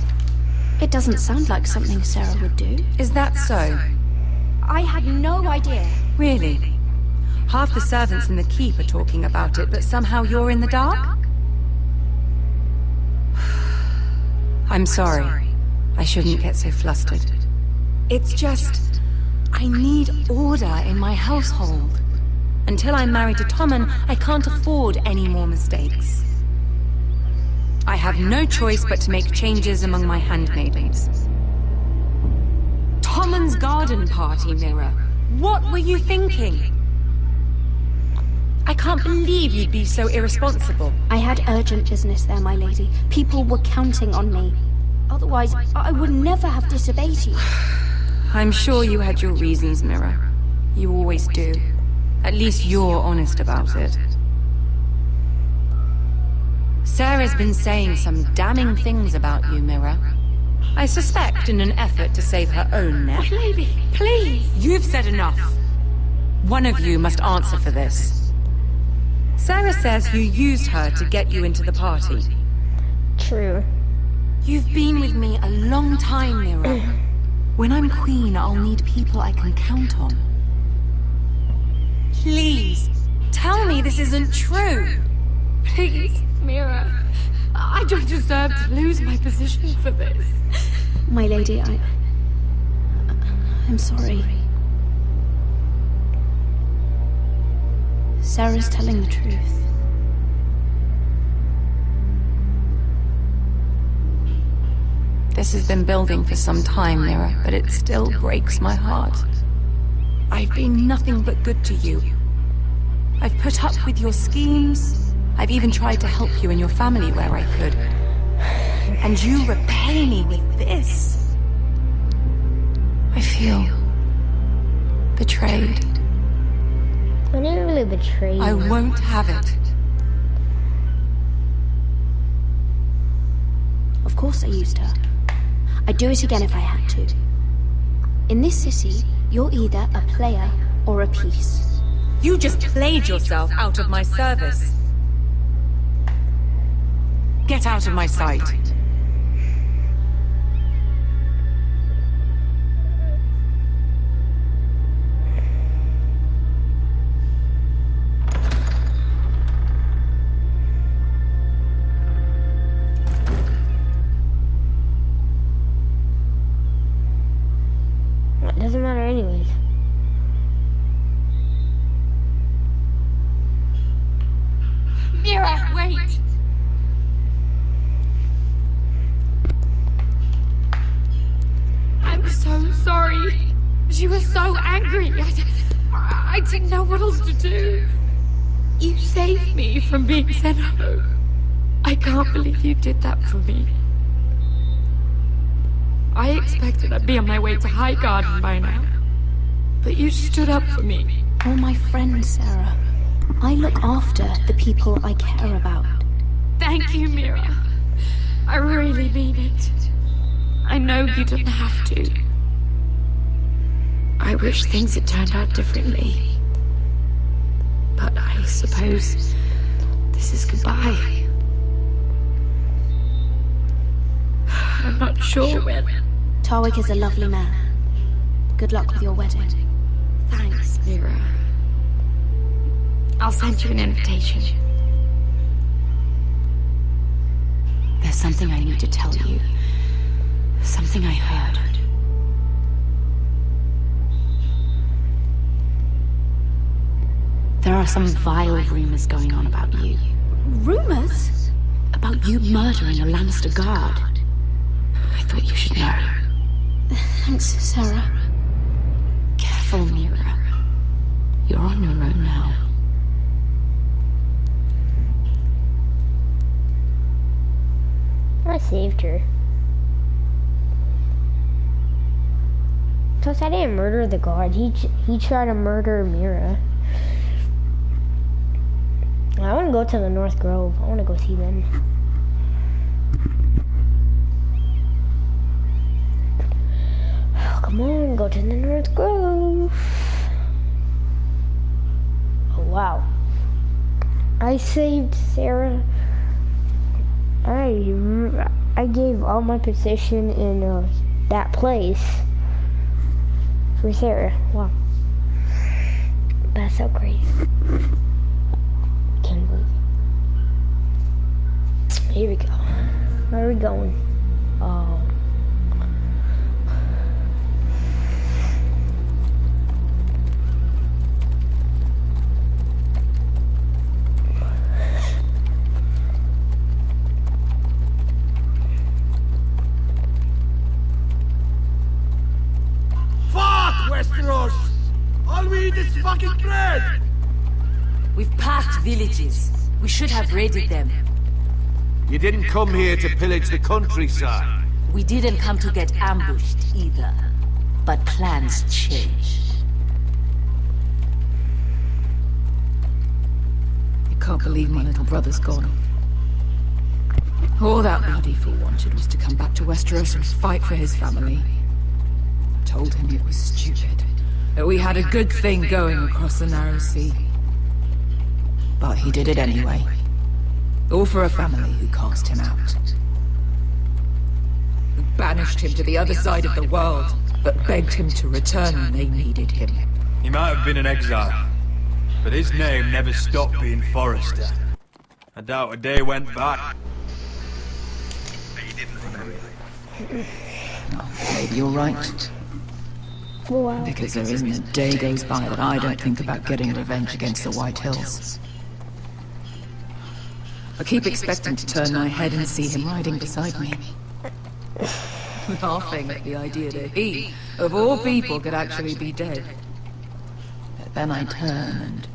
It doesn't sound like something Sarah would do. Is that so? I had no idea. Really? Half the servants in the keep are talking about it, but somehow you're in the dark? I'm sorry. I shouldn't get so flustered. It's just... I need order in my household. Until I'm married to Tommen, I can't afford any more mistakes. I have no choice but to make changes among my handmaidens. Tommen's garden party, Mira. What were you thinking? I can't believe you'd be so irresponsible. I had urgent business there, my lady. People were counting on me. Otherwise, I would never have disobeyed you. I'm sure you had your reasons, Mira. You always do. At least you're honest about it. Sarah's been saying some damning things about you, Mira. I suspect in an effort to save her own neck. Lady, please. You've said enough. One of you must answer for this. Sarah says you used her to get you into the party. True. You've been with me a long time, Mira. When I'm queen, I'll need people I can count on. Please, tell me this isn't true. Please, Mira. I don't deserve to lose my position for this. My lady, I'm sorry. Sarah's telling the truth. This has been building for some time, Mira, but it still breaks my heart. I've been nothing but good to you. I've put up with your schemes. I've even tried to help you and your family where I could. And you repay me with this. I feel betrayed. I didn't really betray you. I won't have it. Of course I used her. I'd do it again if I had to. In this city, you're either a player or a piece. You just played yourself out of my service. Get out of my sight. It doesn't matter anyways. Mira, wait! I'm so sorry. She was so angry. I didn't know what else to do. You saved me from being sent home. I can't believe you did that for me. I expected I'd be on my way to Highgarden by now. But you stood up for me. You're my friend, Sarah. I look after the people I care about. Thank you, Mira. I really mean it. I know you didn't have to. I wish things had turned out differently. But I suppose this is goodbye. I'm not sure when. Tarwick is a lovely man. Good luck with your wedding. Thanks, Mira. I'll send you an invitation. There's something I need to tell you. Something I heard. There are some vile rumors going on about you. Rumors? About you murdering a Lannister guard. I thought you should know. Thanks, Sarah. Careful, Mira. You're on your own now. I saved her. Plus, I didn't murder the guard. He tried to murder Mira. I want to go to the North Grove. I want to go see them. Oh, come on, go to the North Grove. Oh, wow. I saved Sarah. I gave all my position in that place for Sarah. Wow. That's so great. Can't believe it. Here we go. Where are we going? Oh. Westeros! All we eat is fucking bread! We've passed villages. We should have raided them. You didn't come here to pillage the countryside. We didn't come to get ambushed either. But plans change. I can't believe my little brother's gone. All that bloody fool wanted was to come back to Westeros and fight for his family. Told him it was stupid, that we had a good thing going across the narrow sea. But he did it anyway. All for a family who cast him out. Who banished him to the other side of the world, but begged him to return when they needed him. He might have been an exile, but his name never stopped being Forrester. I doubt a day went by. Maybe you're right. Wow. Because there isn't a day goes by that I don't think about getting revenge against the White Hills. I keep expecting to turn my head and see him riding beside me. Laughing at the idea that he, of all people, could actually be dead. But then I turn and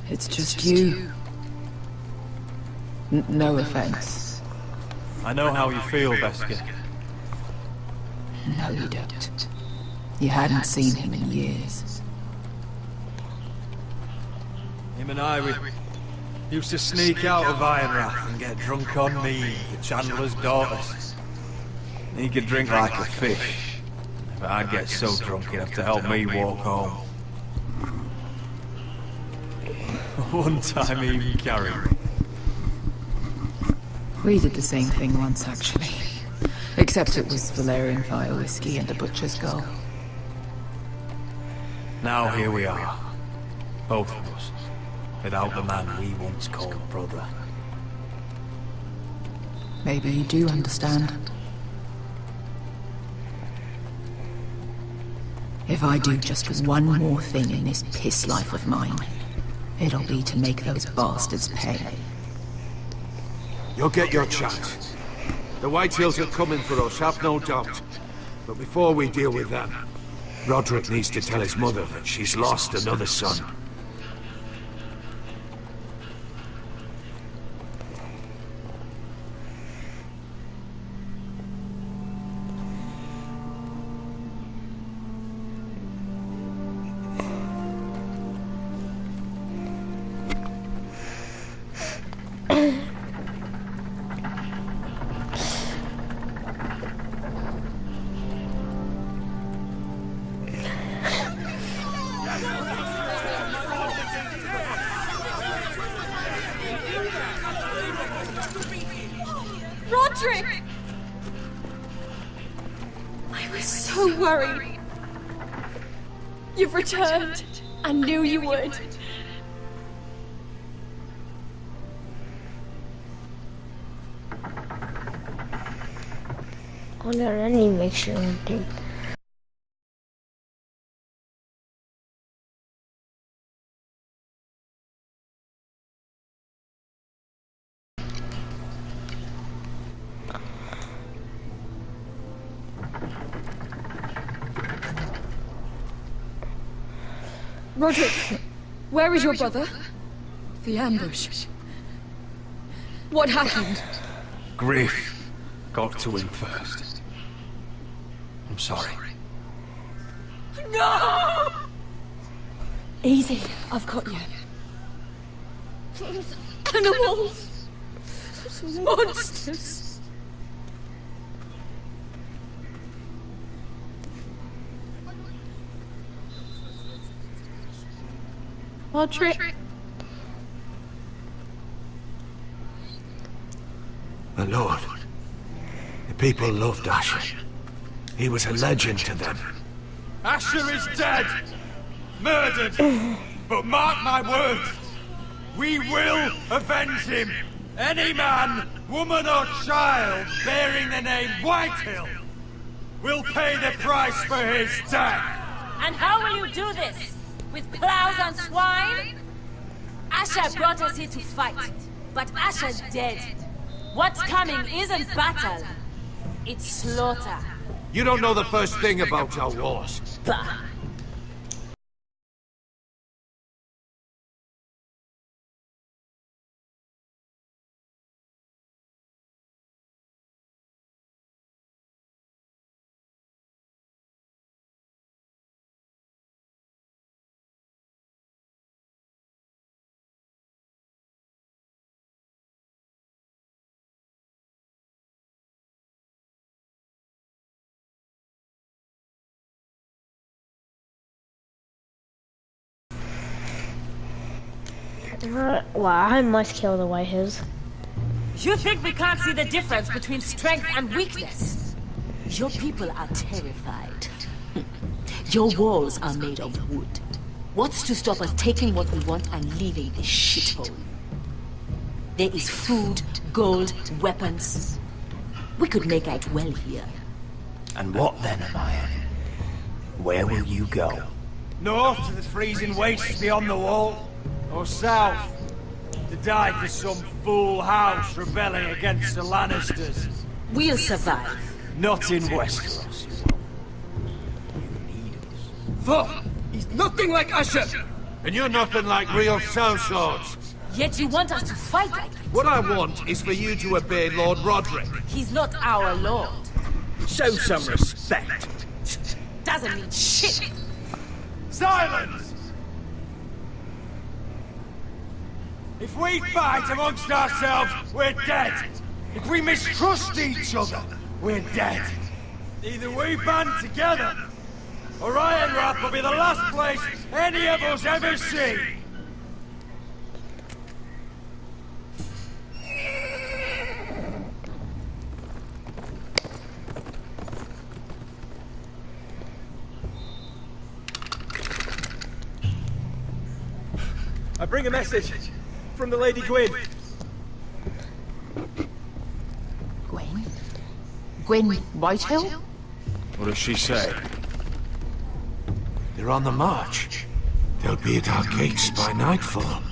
it's just you. No offense. I know how you feel, Beskar. No, you don't. You hadn't seen him in years. Him and I, we used to sneak out of Ironrath and get drunk on me, the Chandler's daughters. He could drink like a fish, but I'd get so drunk he'd have to help me walk home. One time he even carried me. We did the same thing once, actually. Except it was Valerian fire whiskey and a butcher's girl. Now here we are, both of us, without the man we once called brother. Maybe you do understand. If I do just one more thing in this piss life of mine, it'll be to make those bastards pay. You'll get your chance. The White Hills are coming for us, have no doubt. But before we deal with them, Roderick needs to tell his mother that she's lost another son. Roderick! I was so worried. You've returned. I knew you would. Oh no, I need to make sure everything. Roderick, where is your brother? The ambush. What happened? Griff got to him first. I'm sorry. No! Easy, I've got you. Those animals! Those monsters! Roderick. My lord, the people loved Asher. He was a legend to them. Asher is dead! Murdered! But mark my words, we will avenge him! Any man, woman or child bearing the name Whitehill will pay the price for his death! And how will you do this? With plows and swine? Asher brought us here to fight, but Asher's dead. What's coming isn't battle, it's slaughter. You don't know the first thing about our wars. Bah! Well, I must kill the White Hills. You think we can't see the difference between strength and weakness? Your people are terrified. Your walls are made of wood. What's to stop us taking what we want and leaving this shithole? There is food, gold, weapons. We could make out well here. And what then, Amaya? Where will you go? North to the freezing wastes beyond the wall, or south to die for some fool house rebelling against the Lannisters. We'll survive. Not in Westeros. Fuck! He's nothing like Asher! And you're nothing like real sellswords. Yet you want us to fight like it. What I want is for you to obey Lord Roderick. He's not our lord. Show some respect. Doesn't mean shit. Silence! If we fight amongst ourselves, we're dead. If we mistrust each other, we're dead. Either we band together, or Ironrath will be the last place any of us ever see. I bring a message from the Lady Gwyn. Gwen? Gwen Whitehill? What does she say? They're on the march. They'll be at our gates by nightfall.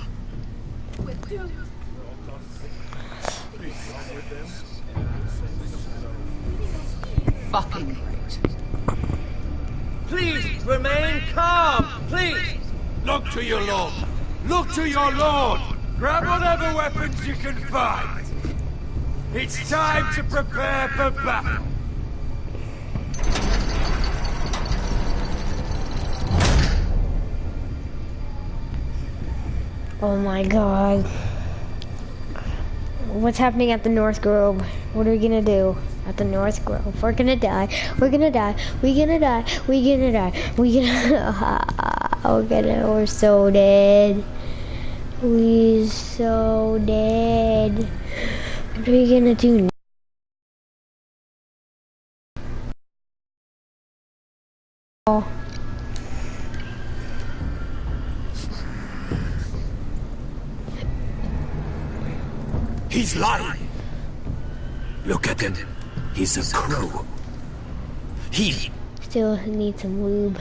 Fucking great. Please remain calm, please. Look to your lord. Look to your lord. Grab whatever weapons you can find. It's time to prepare for battle. Oh my god. What's happening at the North Grove? What are we gonna do at the North Grove? We're gonna die. We're gonna die. We're gonna die. We're gonna die. We're so dead. We're so dead. What are we gonna do now? He's lying. Look at him. He's a crow. He still needs some lube.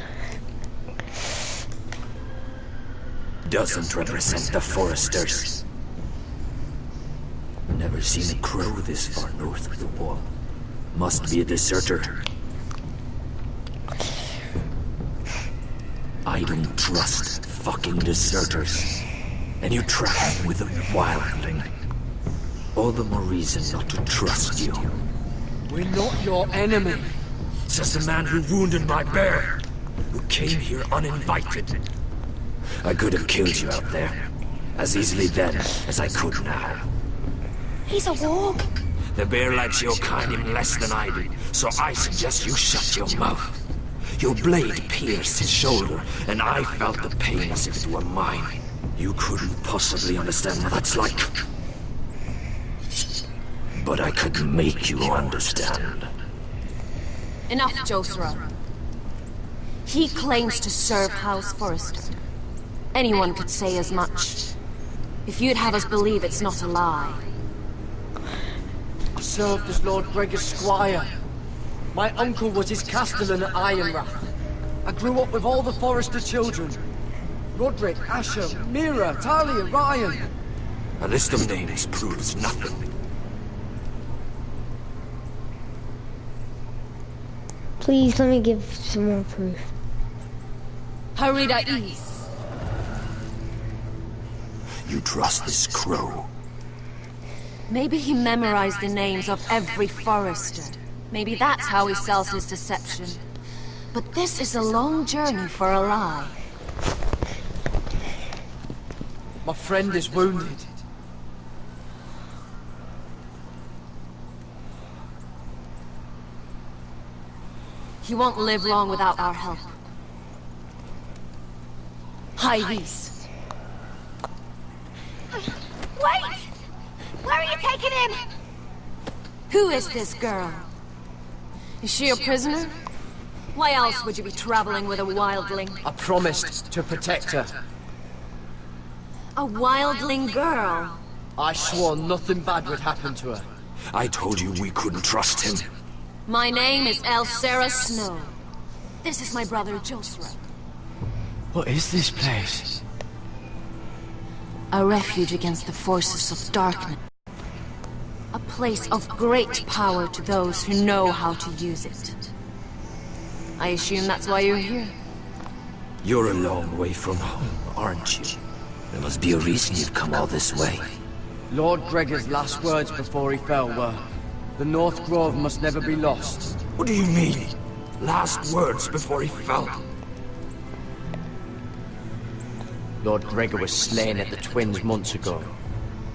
Doesn't represent the Foresters. Never seen a crow this far north of the wall. Must be a deserter. I don't trust fucking deserters. And you track him with a wildling. All the more reason not to trust you. We're not your enemy. Says the man who wounded my bear, who came here uninvited. I could have killed you out there, as easily then as I could now. He's a warg. The bear likes your kind even less than I do, so I suggest you shut your mouth. Your blade pierced his shoulder, and I felt the pain as if it were mine. You couldn't possibly understand what that's like. But I could make you understand. Enough, Josra. He claims to serve House Forrester. Anyone could say as much. If you'd have us believe it's not a lie. I served as Lord Gregor's squire. My uncle was his castellan at Ironrath. I grew up with all the Forrester children. Roderick, Asher, Mira, Talia, Ryan. A list of names proves nothing. Please let me give some more proof. Harida East. You trust this crow? Maybe he memorized the names of every Forrester. Maybe that's how he sells his deception. But this is a long journey for a lie. My friend is wounded. He won't live long without our help. High Reese. Wait! Where are you taking him? Who is this girl? Is she a prisoner? Why else would you be traveling with a wildling? I promised to protect her. A wildling girl? I swore nothing bad would happen to her. I told you we couldn't trust him. My name is Elsera Snow. This is my brother Josra. What is this place? A refuge against the forces of darkness. A place of great power to those who know how to use it. I assume that's why you're here. You're a long way from home, aren't you? There must be a reason you've come all this way. Lord Gregor's last words before he fell were, "The North Grove must never be lost." What do you mean? Last words before he fell? Lord Gregor was slain at the Twins months ago,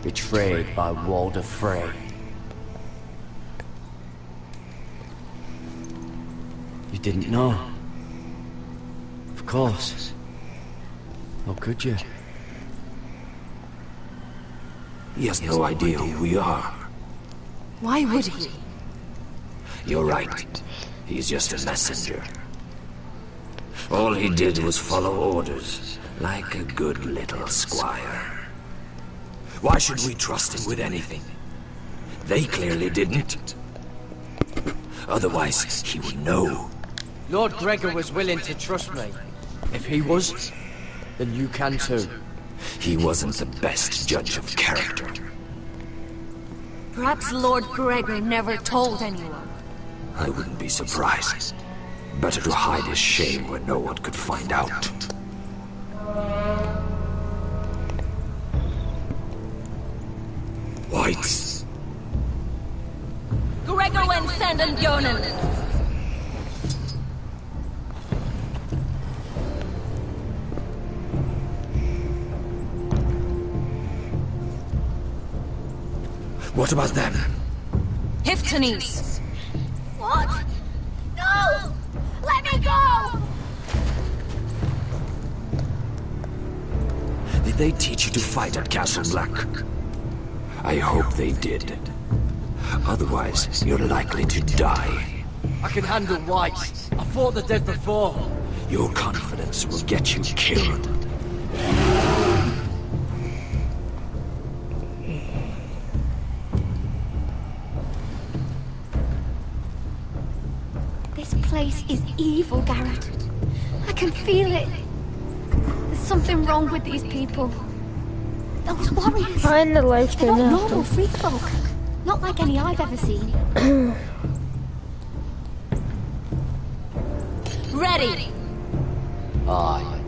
betrayed by Walder Frey. You didn't know? Of course. How could you? He has no idea who we are. Why would he? You're right. He's just a messenger. All he did was follow orders, like a good little squire. Why should we trust him with anything? They clearly didn't. Otherwise, he would know. Lord Gregor was willing to trust me. If he was, then you can too. He wasn't the best judge of character. Perhaps Lord Gregor never told anyone. I wouldn't be surprised. Better to hide his shame where no one could find out. Whites. Gregor and Sandon Yonen. What about them? Hiftanes. What? No! Let me go! Did they teach you to fight at Castle Black? I hope they did. Otherwise, you're likely to die. I can handle white. I fought the dead before. Your confidence will get you killed. This place is evil, Garrett. I can feel it. There's something wrong with these people. Those warriors. Find the live stream. They're not normal free folk. Not like any I've ever seen. Ready. Aye.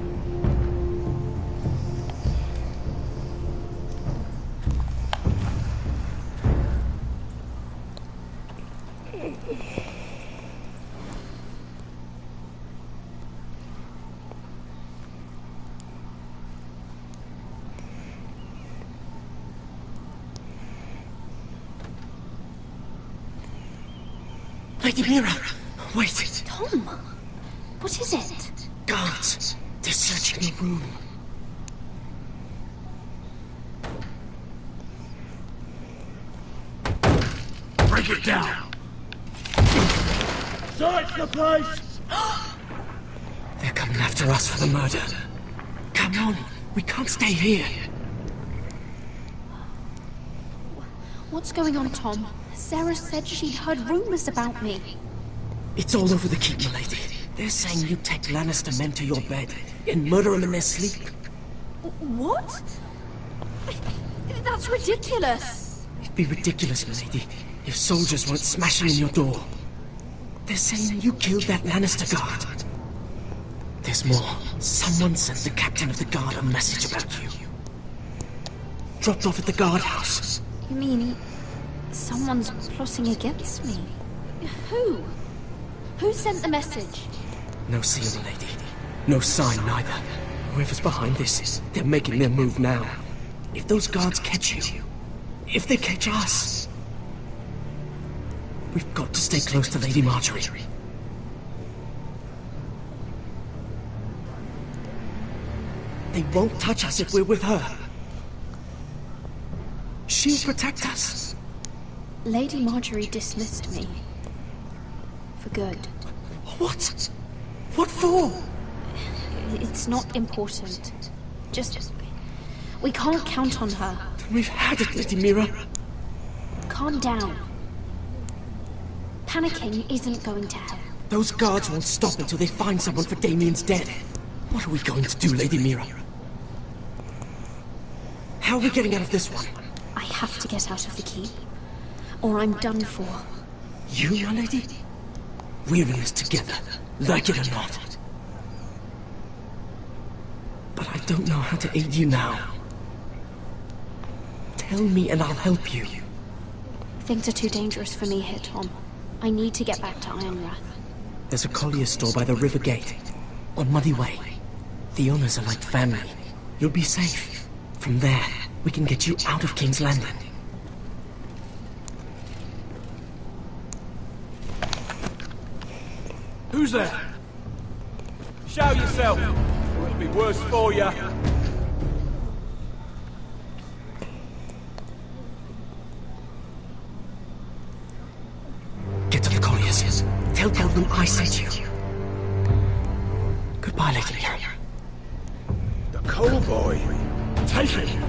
Lady Mira, wait. Tom, what is it? Guards, they're searching the room. Break it down! Search the place! They're coming after us for the murder. Come on, we can't stay here. What's going on, Tom? Sarah said she'd heard rumors about me. It's all over the keep, milady. They're saying you take Lannister men to your bed and murder them in their sleep. What? That's ridiculous. It'd be ridiculous, milady, if soldiers weren't smashing in your door. They're saying you killed that Lannister guard. There's more. Someone sent the captain of the guard a message about you. Dropped off at the guardhouse. You mean someone's plotting against me? Who? Who sent the message? No seal, lady. No sign, neither. Whoever's behind this, they're making their move now. If those guards catch you, if they catch us, we've got to stay close to Lady Marjorie. They won't touch us if we're with her. She'll protect us. Lady Marjorie dismissed me. For good. What? What for? It's not important. Just... we can't count on her. We've had it, Lady Mira. Calm down. Panicking isn't going to help. Those guards won't stop until they find someone for Damien's dead. What are we going to do, Lady Mira? How are we getting out of this one? I have to get out of the keep, or I'm done for. You, my lady? We're in this together, like it or not. But I don't know how to aid you now. Tell me and I'll help you. Things are too dangerous for me here, Tom. I need to get back to Ironrath. There's a collier store by the river gate, on Muddy Way. The owners are like family. You'll be safe. From there, we can get you out of King's Landing. Who's there? Show yourself, or it'll be worse for you. Get to the colliers. Tell Goldman I sent you. Goodbye, Lady Mira. The coal boy. Take him.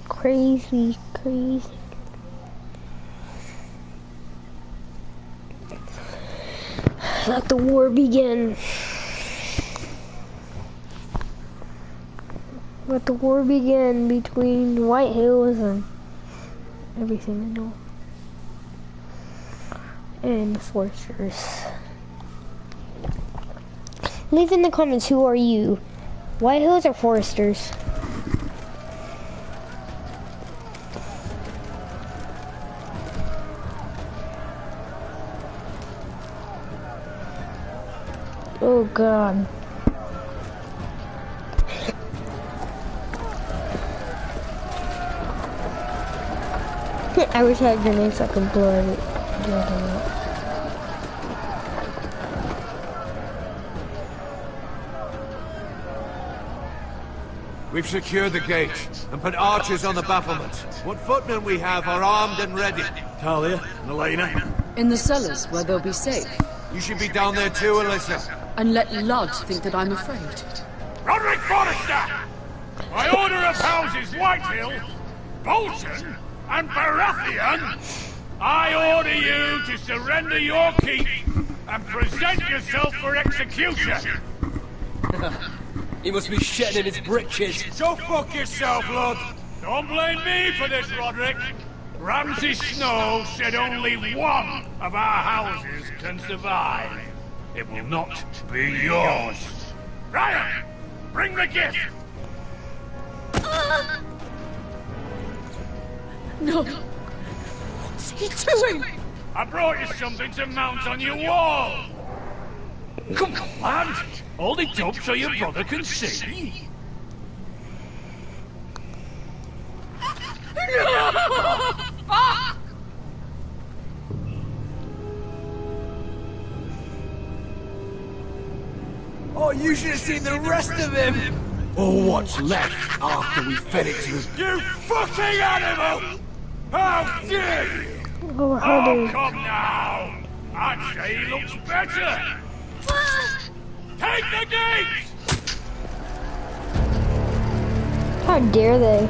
Crazy, crazy. Let the war begin. Let the war begin between White Hills and everything I know. And the Foresters. Leave in the comments, who are you? White Hills or Foresters? Oh God. I wish I had grenades so I could blow it. We've secured the gate and put archers on the battlement. What footmen we have are armed and ready. Talia and Elena? In the cellars, where they'll be safe. You should be down there too, Alyssa. And let Ludd think that I'm afraid. Roderick Forrester! By order of Houses Whitehill, Bolton, and Baratheon, I order you to surrender your keep and present yourself for execution. He must be shedding his britches. So fuck yourself, lad. Don't blame me for this, Roderick. Ramsay Snow said only one of our houses can survive. It will not be yours. Ryan, bring the gift. No. What's he doing? I brought you something to mount on your wall. Come on, lad. Hold it up so your brother can see. No! Fuck! Oh, you should have seen the rest of him! Or what's left after we fed it to you. You fucking animal! How dare you! Oh, how come now! I'd say he looks better! Take the gate! How dare they?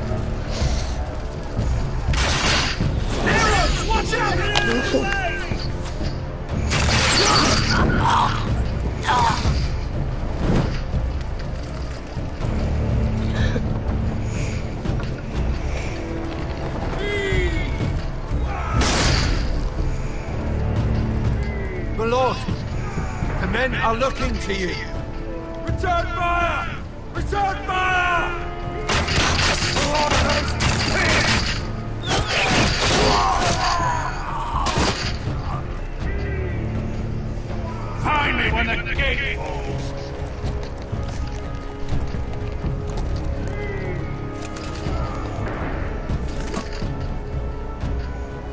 Arrows, watch out! My lord, the men are looking to you. Return fire! Return fire! Find me when the gate falls!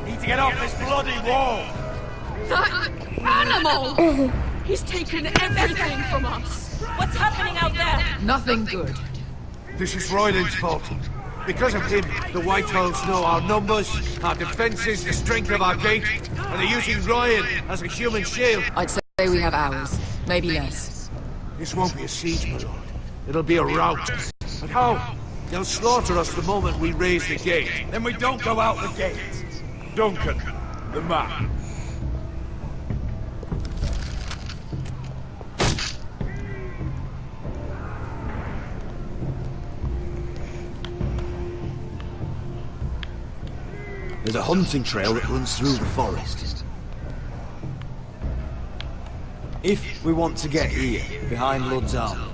Need to get off this bloody wall! That animal! He's taken everything from us. What's happening out there? Nothing good. This is Royland's fault. Because of him, the Whitehills know our numbers, our defenses, the strength of our gate, and they're using Ryan as a human shield. I'd say we have hours, maybe less. This won't be a siege, my lord. It'll be a rout. But how? They'll slaughter us the moment we raise the gate. Then we don't go out the gate. Duncan, the man. There's a hunting trail that runs through the forest. If we want to get here, behind Lud's Arm,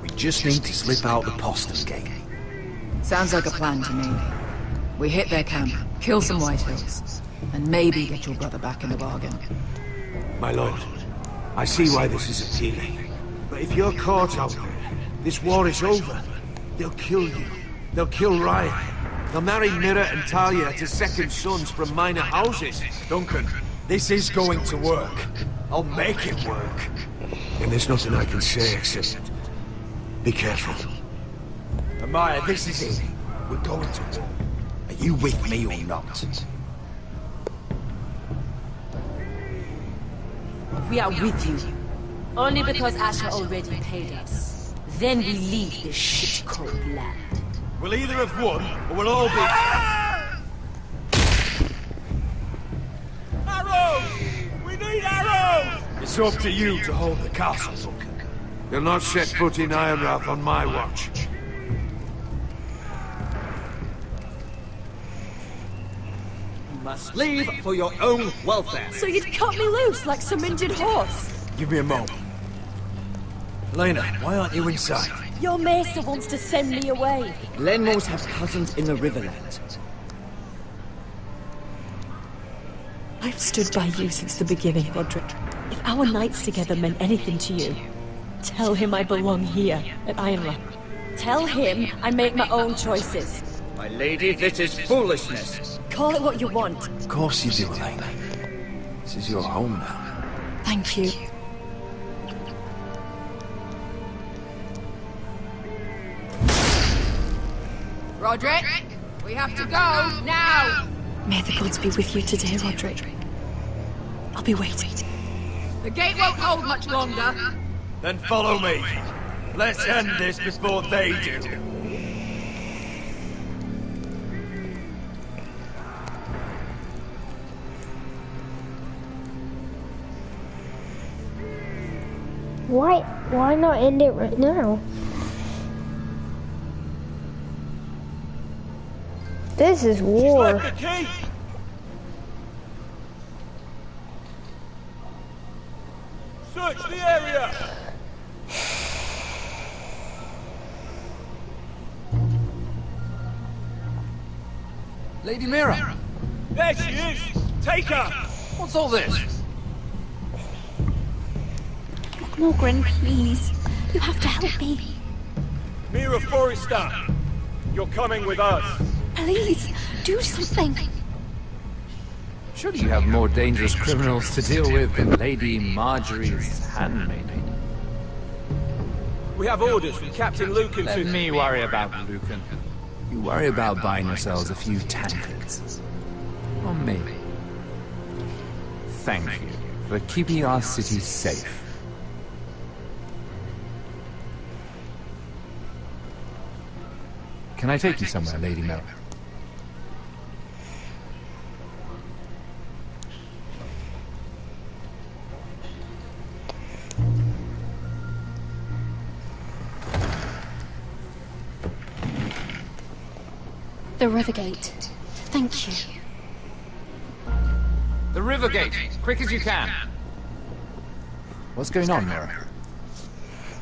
we just need to slip out the postern gate. Sounds like a plan to me. We hit their camp, kill some Whitehills, and maybe get your brother back in the bargain. My lord, I see why this is appealing. But if you're caught out there, this war is over. They'll kill you. They'll kill Ryan. They'll marry Mira and Talia to second sons from minor houses. Duncan, this is going to work. I'll make it work. And there's nothing I can say except... be careful. Amaya, this is it. We're going to war. Are you with me or not? We are with you. Only because Asher already paid us. Then we leave this shit-cold land. We'll either have won, or we'll all be... Arrows! We need arrows! It's up to you to hold the castle, Duncan. They'll not set foot in Ironrath on my watch. You must leave for your own welfare. So you'd cut me loose like some injured horse? Give me a moment. Lena, why aren't you inside? Your maester wants to send me away. Glenmores have cousins in the Riverlands. I've stood by you since the beginning, Roderick. If our nights together meant anything to you, tell him I belong here at Ironrath. Tell him I make my own choices. My lady, this is foolishness. Call it what you want. Of course you do, Elena. This is your home now. Thank you. Roderick, we have to go, now! May the gods be with you today, Roderick. I'll be waiting. The gate won't hold much longer. Then follow me. Let's end this before they do. Why not end it right now? This is war. She's left the key. Search the area. Lady Mira! There she is. Take her. What's all this? Morgren, please. You have to help me. Mira Forrester, you're coming with us. Please, do something. Surely you have more dangerous criminals to deal with than Lady Marjorie's handmaiden. We have orders from Captain Lucan Let me worry about Lucan. You worry about buying yourselves a few tankards. Or maybe. Thank you for keeping our city safe. Can I take you somewhere, Lady Mira? The Rivergate. Thank you. The Rivergate! Quick as you can! What's going on, Mira?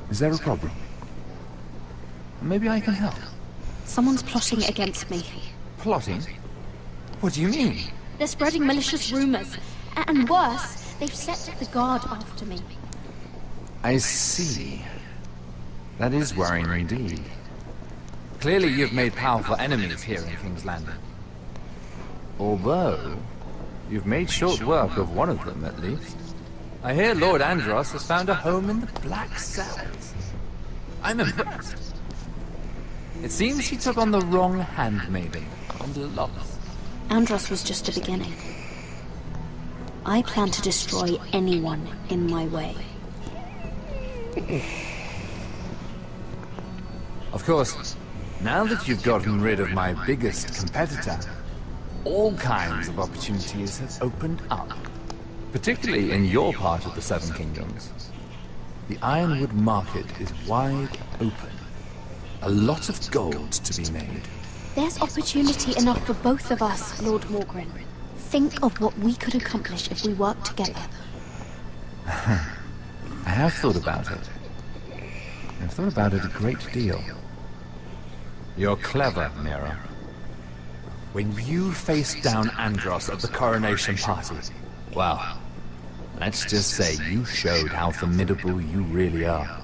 Is there a problem? Maybe I can help. Someone's plotting against me. Plotting? What do you mean? They're spreading malicious rumors. And worse, they've set the guard after me. I see. That is worrying indeed. Clearly you've made powerful enemies here in King's Landing. Although, you've made short work of one of them, at least. I hear Lord Andros has found a home in the Black Cells. I'm impressed. It seems he took on the wrong handmaiden, and lost. Andros was just the beginning. I plan to destroy anyone in my way. Of course, now that you've gotten rid of my biggest competitor, all kinds of opportunities have opened up. Particularly in your part of the Seven Kingdoms. The Ironwood market is wide open. A lot of gold to be made. There's opportunity enough for both of us, Lord Morgren. Think of what we could accomplish if we worked together. I have thought about it. I've thought about it a great deal. You're clever, Mira. When you faced down Andros at the coronation party, well, let's just say you showed how formidable you really are.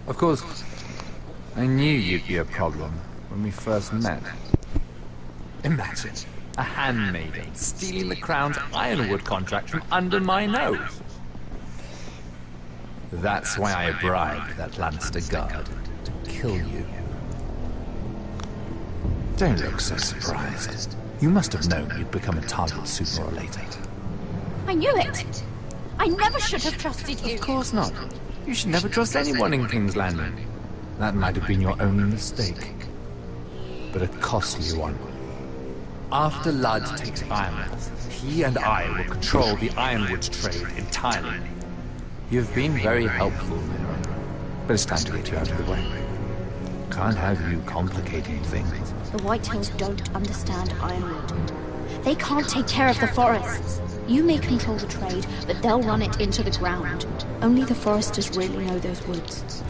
Of course, I knew you'd be a problem when we first met. Imagine a handmaiden stealing the Crown's Ironwood contract from under my nose. That's why I bribed that Lannister guard to kill you. Don't look so surprised. You must have known you'd become a target sooner or later. I knew it! I never should have trusted you! Of course not. You should never trust anyone in King's Landing. That might have been your only mistake. But a costly one. After Ludd takes Ironmouth, he and I will control the Ironwood trade entirely. You've been very helpful, Mira. But it's time to get you out of the way. Can't have you complicating things. The Whitehills don't understand Ironwood. They can't take care of the forests. You may control the trade, but they'll run it into the ground. Only the foresters really know those woods.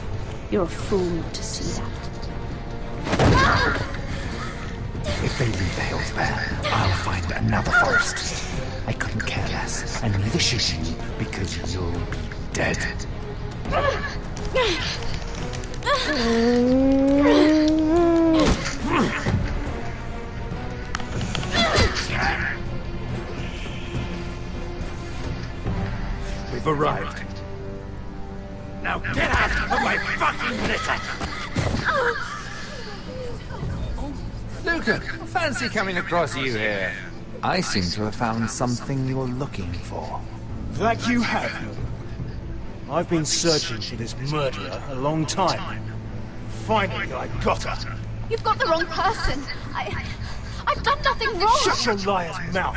You're a fool not to see that. If they leave the hills bare, I'll find another forest. I couldn't care less, and neither should you, because you'll be dead. We've arrived. Now get out of my fucking litter! Lucan, fancy coming across you here. I seem to have found something you're looking for. That you have. I've been searching for this murderer a long time. Finally, I got her. You've got the wrong person. I've done nothing wrong. Shut your liar's mouth.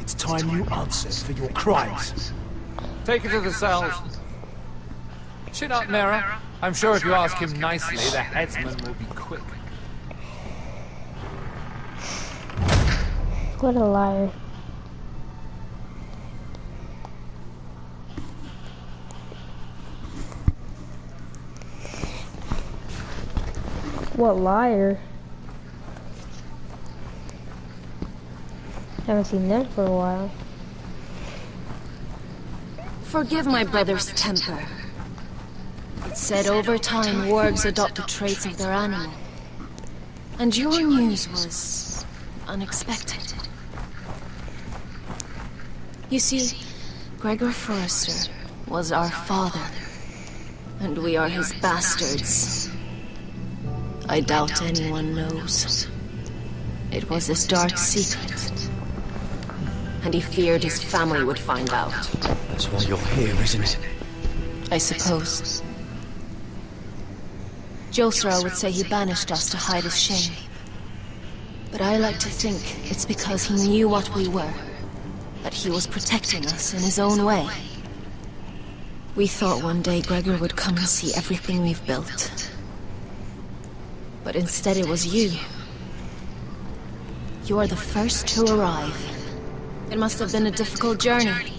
It's time you answered for your crimes. Take her to the cells. Chin up, Mira. I'm sure if you ask him nicely, the headsman will be quick. What a liar. What liar? Haven't seen that for a while. Forgive my brother's temper. It said over time wargs adopted traits of their animal. And your news was unexpected. You see, Gregor Forrester was our father, and we are his bastards. I doubt anyone knows. It was his dark secret, and he feared his family would find out. That's why you're here, isn't it? I suppose. Josra would say he banished us to hide his shame. But I like to think it's because he knew what we were, that he was protecting us in his own way. We thought one day Gregor would come and see everything we've built. But instead it was you. You are the first to arrive. It must have been a difficult journey.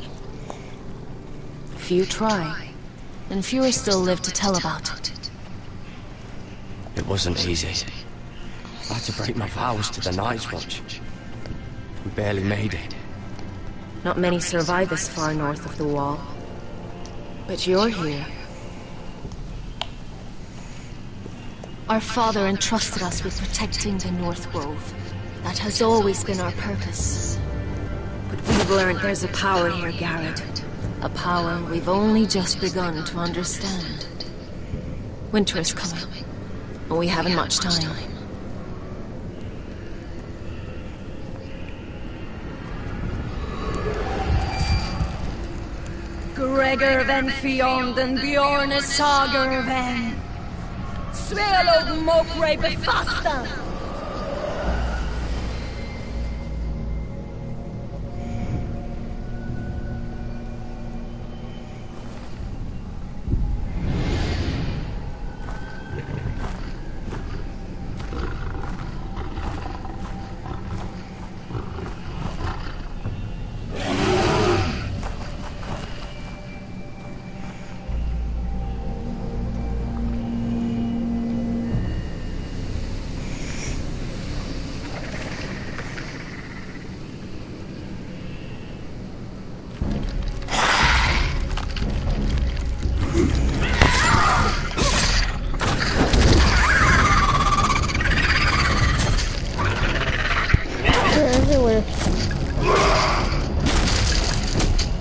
Few try, and fewer still live to tell about it. It wasn't easy. I had to break my vows to the Night's Watch. We barely made it. Not many survive this far north of the Wall. But you're here. Our father entrusted us with protecting the North Grove. That has always been our purpose. But we've learned there's a power here, Garrett. A power we've only just begun to understand. Winter is coming, but we haven't much time. Gregor ven Fionden Bjorne Sager ven Swelod Mokre befasta.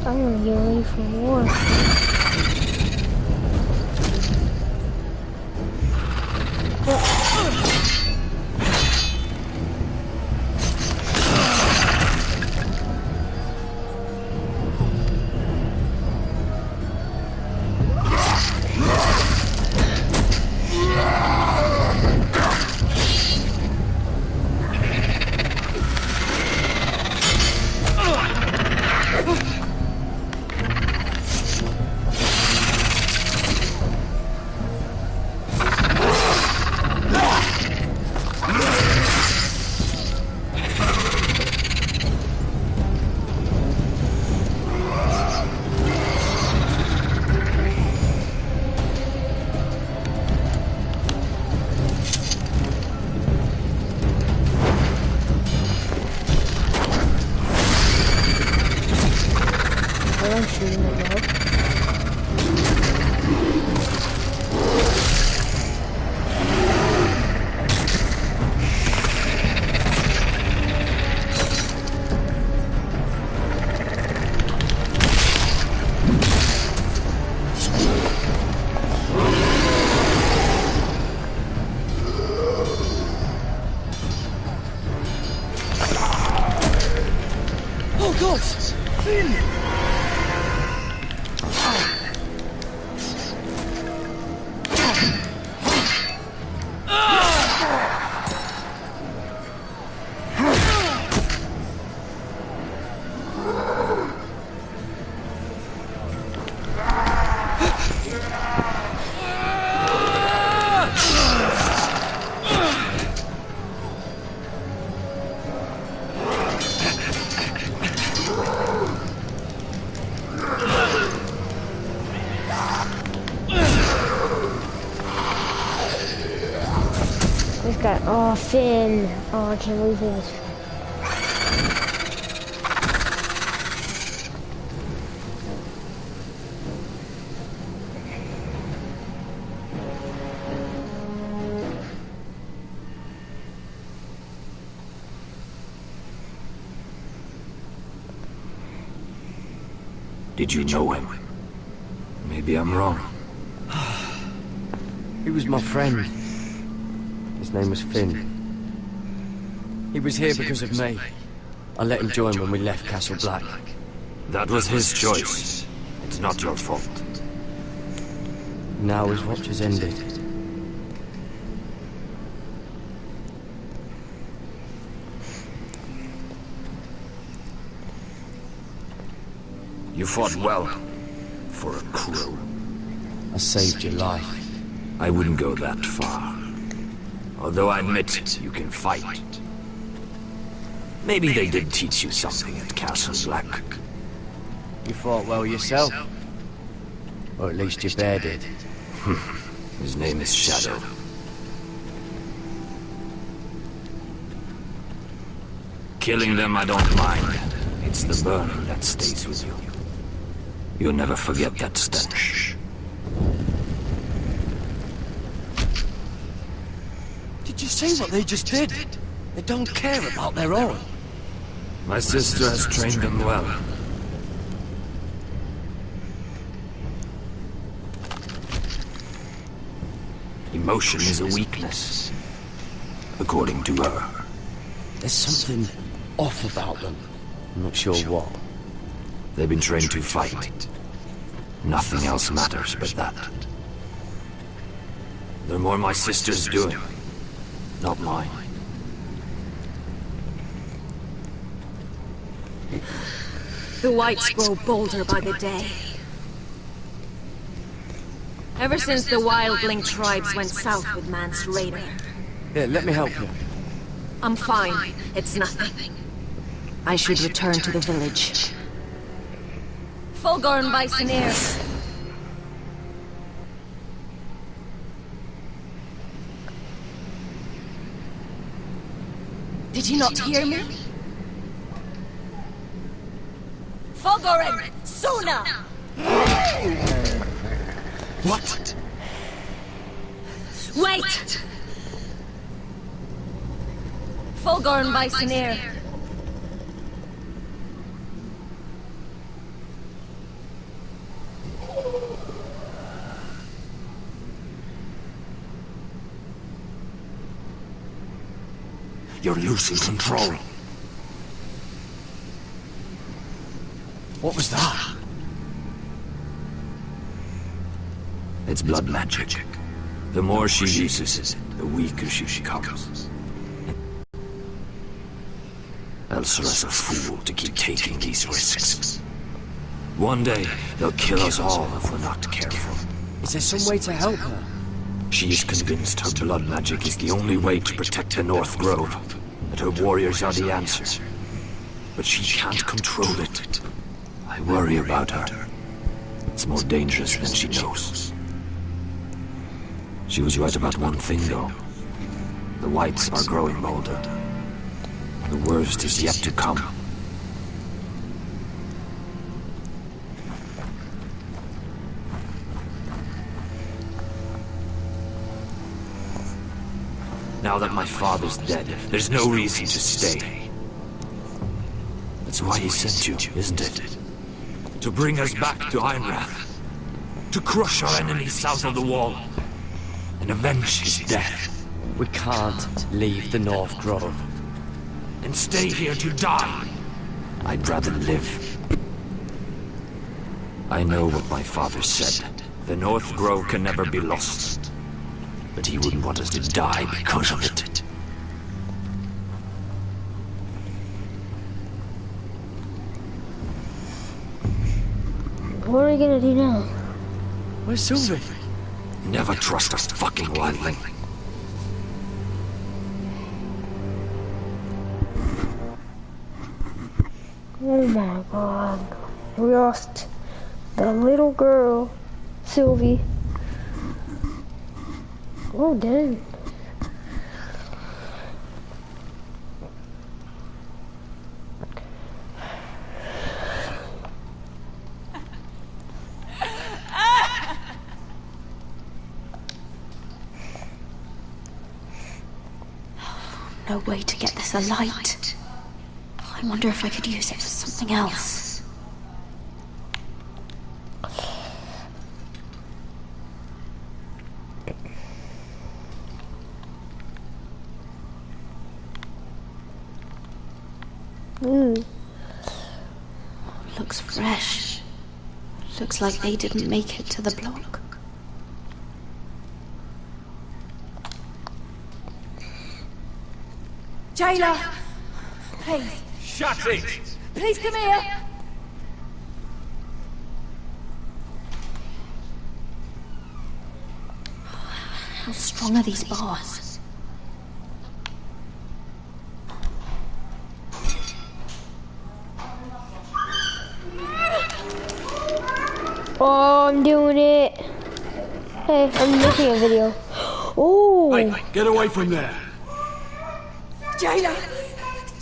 I'm gonna get ready for war. I'm shooting it now. Oh God! Finn! This guy, oh, Finn. Oh, I can't believe it was Finn. Did you know him? Maybe I'm wrong. He was my friend. His name was Finn. He was here because of me. I let him join when we left Castle Black. That was his choice. It's not your fault. Now his watch has ended. You fought well. For a crew. I saved your life. I wouldn't go that far. Although I admit you can fight. Maybe they did teach you something at Castle Black. You fought well yourself. Or at least your bear did. His name is Shadow. Killing them I don't mind. It's the burning that stays with you. You'll never forget that stench. Did you see what they just did? They don't care about their own. My sister has trained them well. Emotion is a weakness, according to her. There's something off about them. I'm not sure what. They've been trained to fight. Nothing else matters but that. They're more my sister's doing, not mine. The whites grow bolder by the day. Ever since the Wildling tribes went south with Mance Rayder. Here, let me help you. I'm fine. It's nothing. I should return to the village. Fulgor and Bysonir. Did you not hear me? Fulgorin! Suna! What? Wait! Fulgor and Bysonir. You're losing control. What was that? It's blood magic. The more she uses it, the weaker she becomes. Elsura's a fool to keep taking these risks. One day, they'll kill us all if we're not careful. Is there some way to help her? She is convinced her blood magic is the only way to protect the North Grove, that her warriors are the answer. But she can't control it. I worry about her. It's more dangerous than she knows. She was right about one thing, though. The whites are growing bolder. The worst is yet to come. Now that my father's dead, there's no reason to stay. That's why he sent you, isn't it? To bring us back to Ironrath. To crush our enemies south of the Wall. And avenge his death. We can't leave the North Grove. And stay here to die. I'd rather live. I know what my father said. The North Grove can never be lost. But he wouldn't want us to die because of it. What are we gonna do now? Where's Sylvie? Never trust a fucking wildling. Oh my god. We lost the little girl, Sylvie. Oh dang. No way to get this alight. I wonder if I could use it for something else. Looks fresh. Looks like they didn't make it to the block. Jailer! Please. Shut it! Please come here! How strong are these bars? Oh, I'm doing it. Hey, I'm making a video. Oh! Hey, get away from there. Jailer!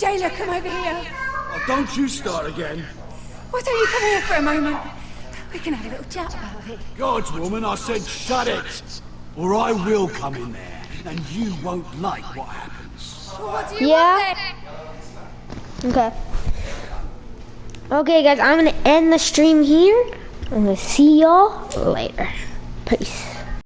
Jailer, come over here. Oh, don't you start again. Why don't you come here for a moment? We can have a little chat about it. Gods, woman, I said shut it. Or I will come in there, and you won't like what happens. Well, what do you want then? Okay. Okay, guys, I'm gonna end the stream here. I'm gonna see y'all later. Peace.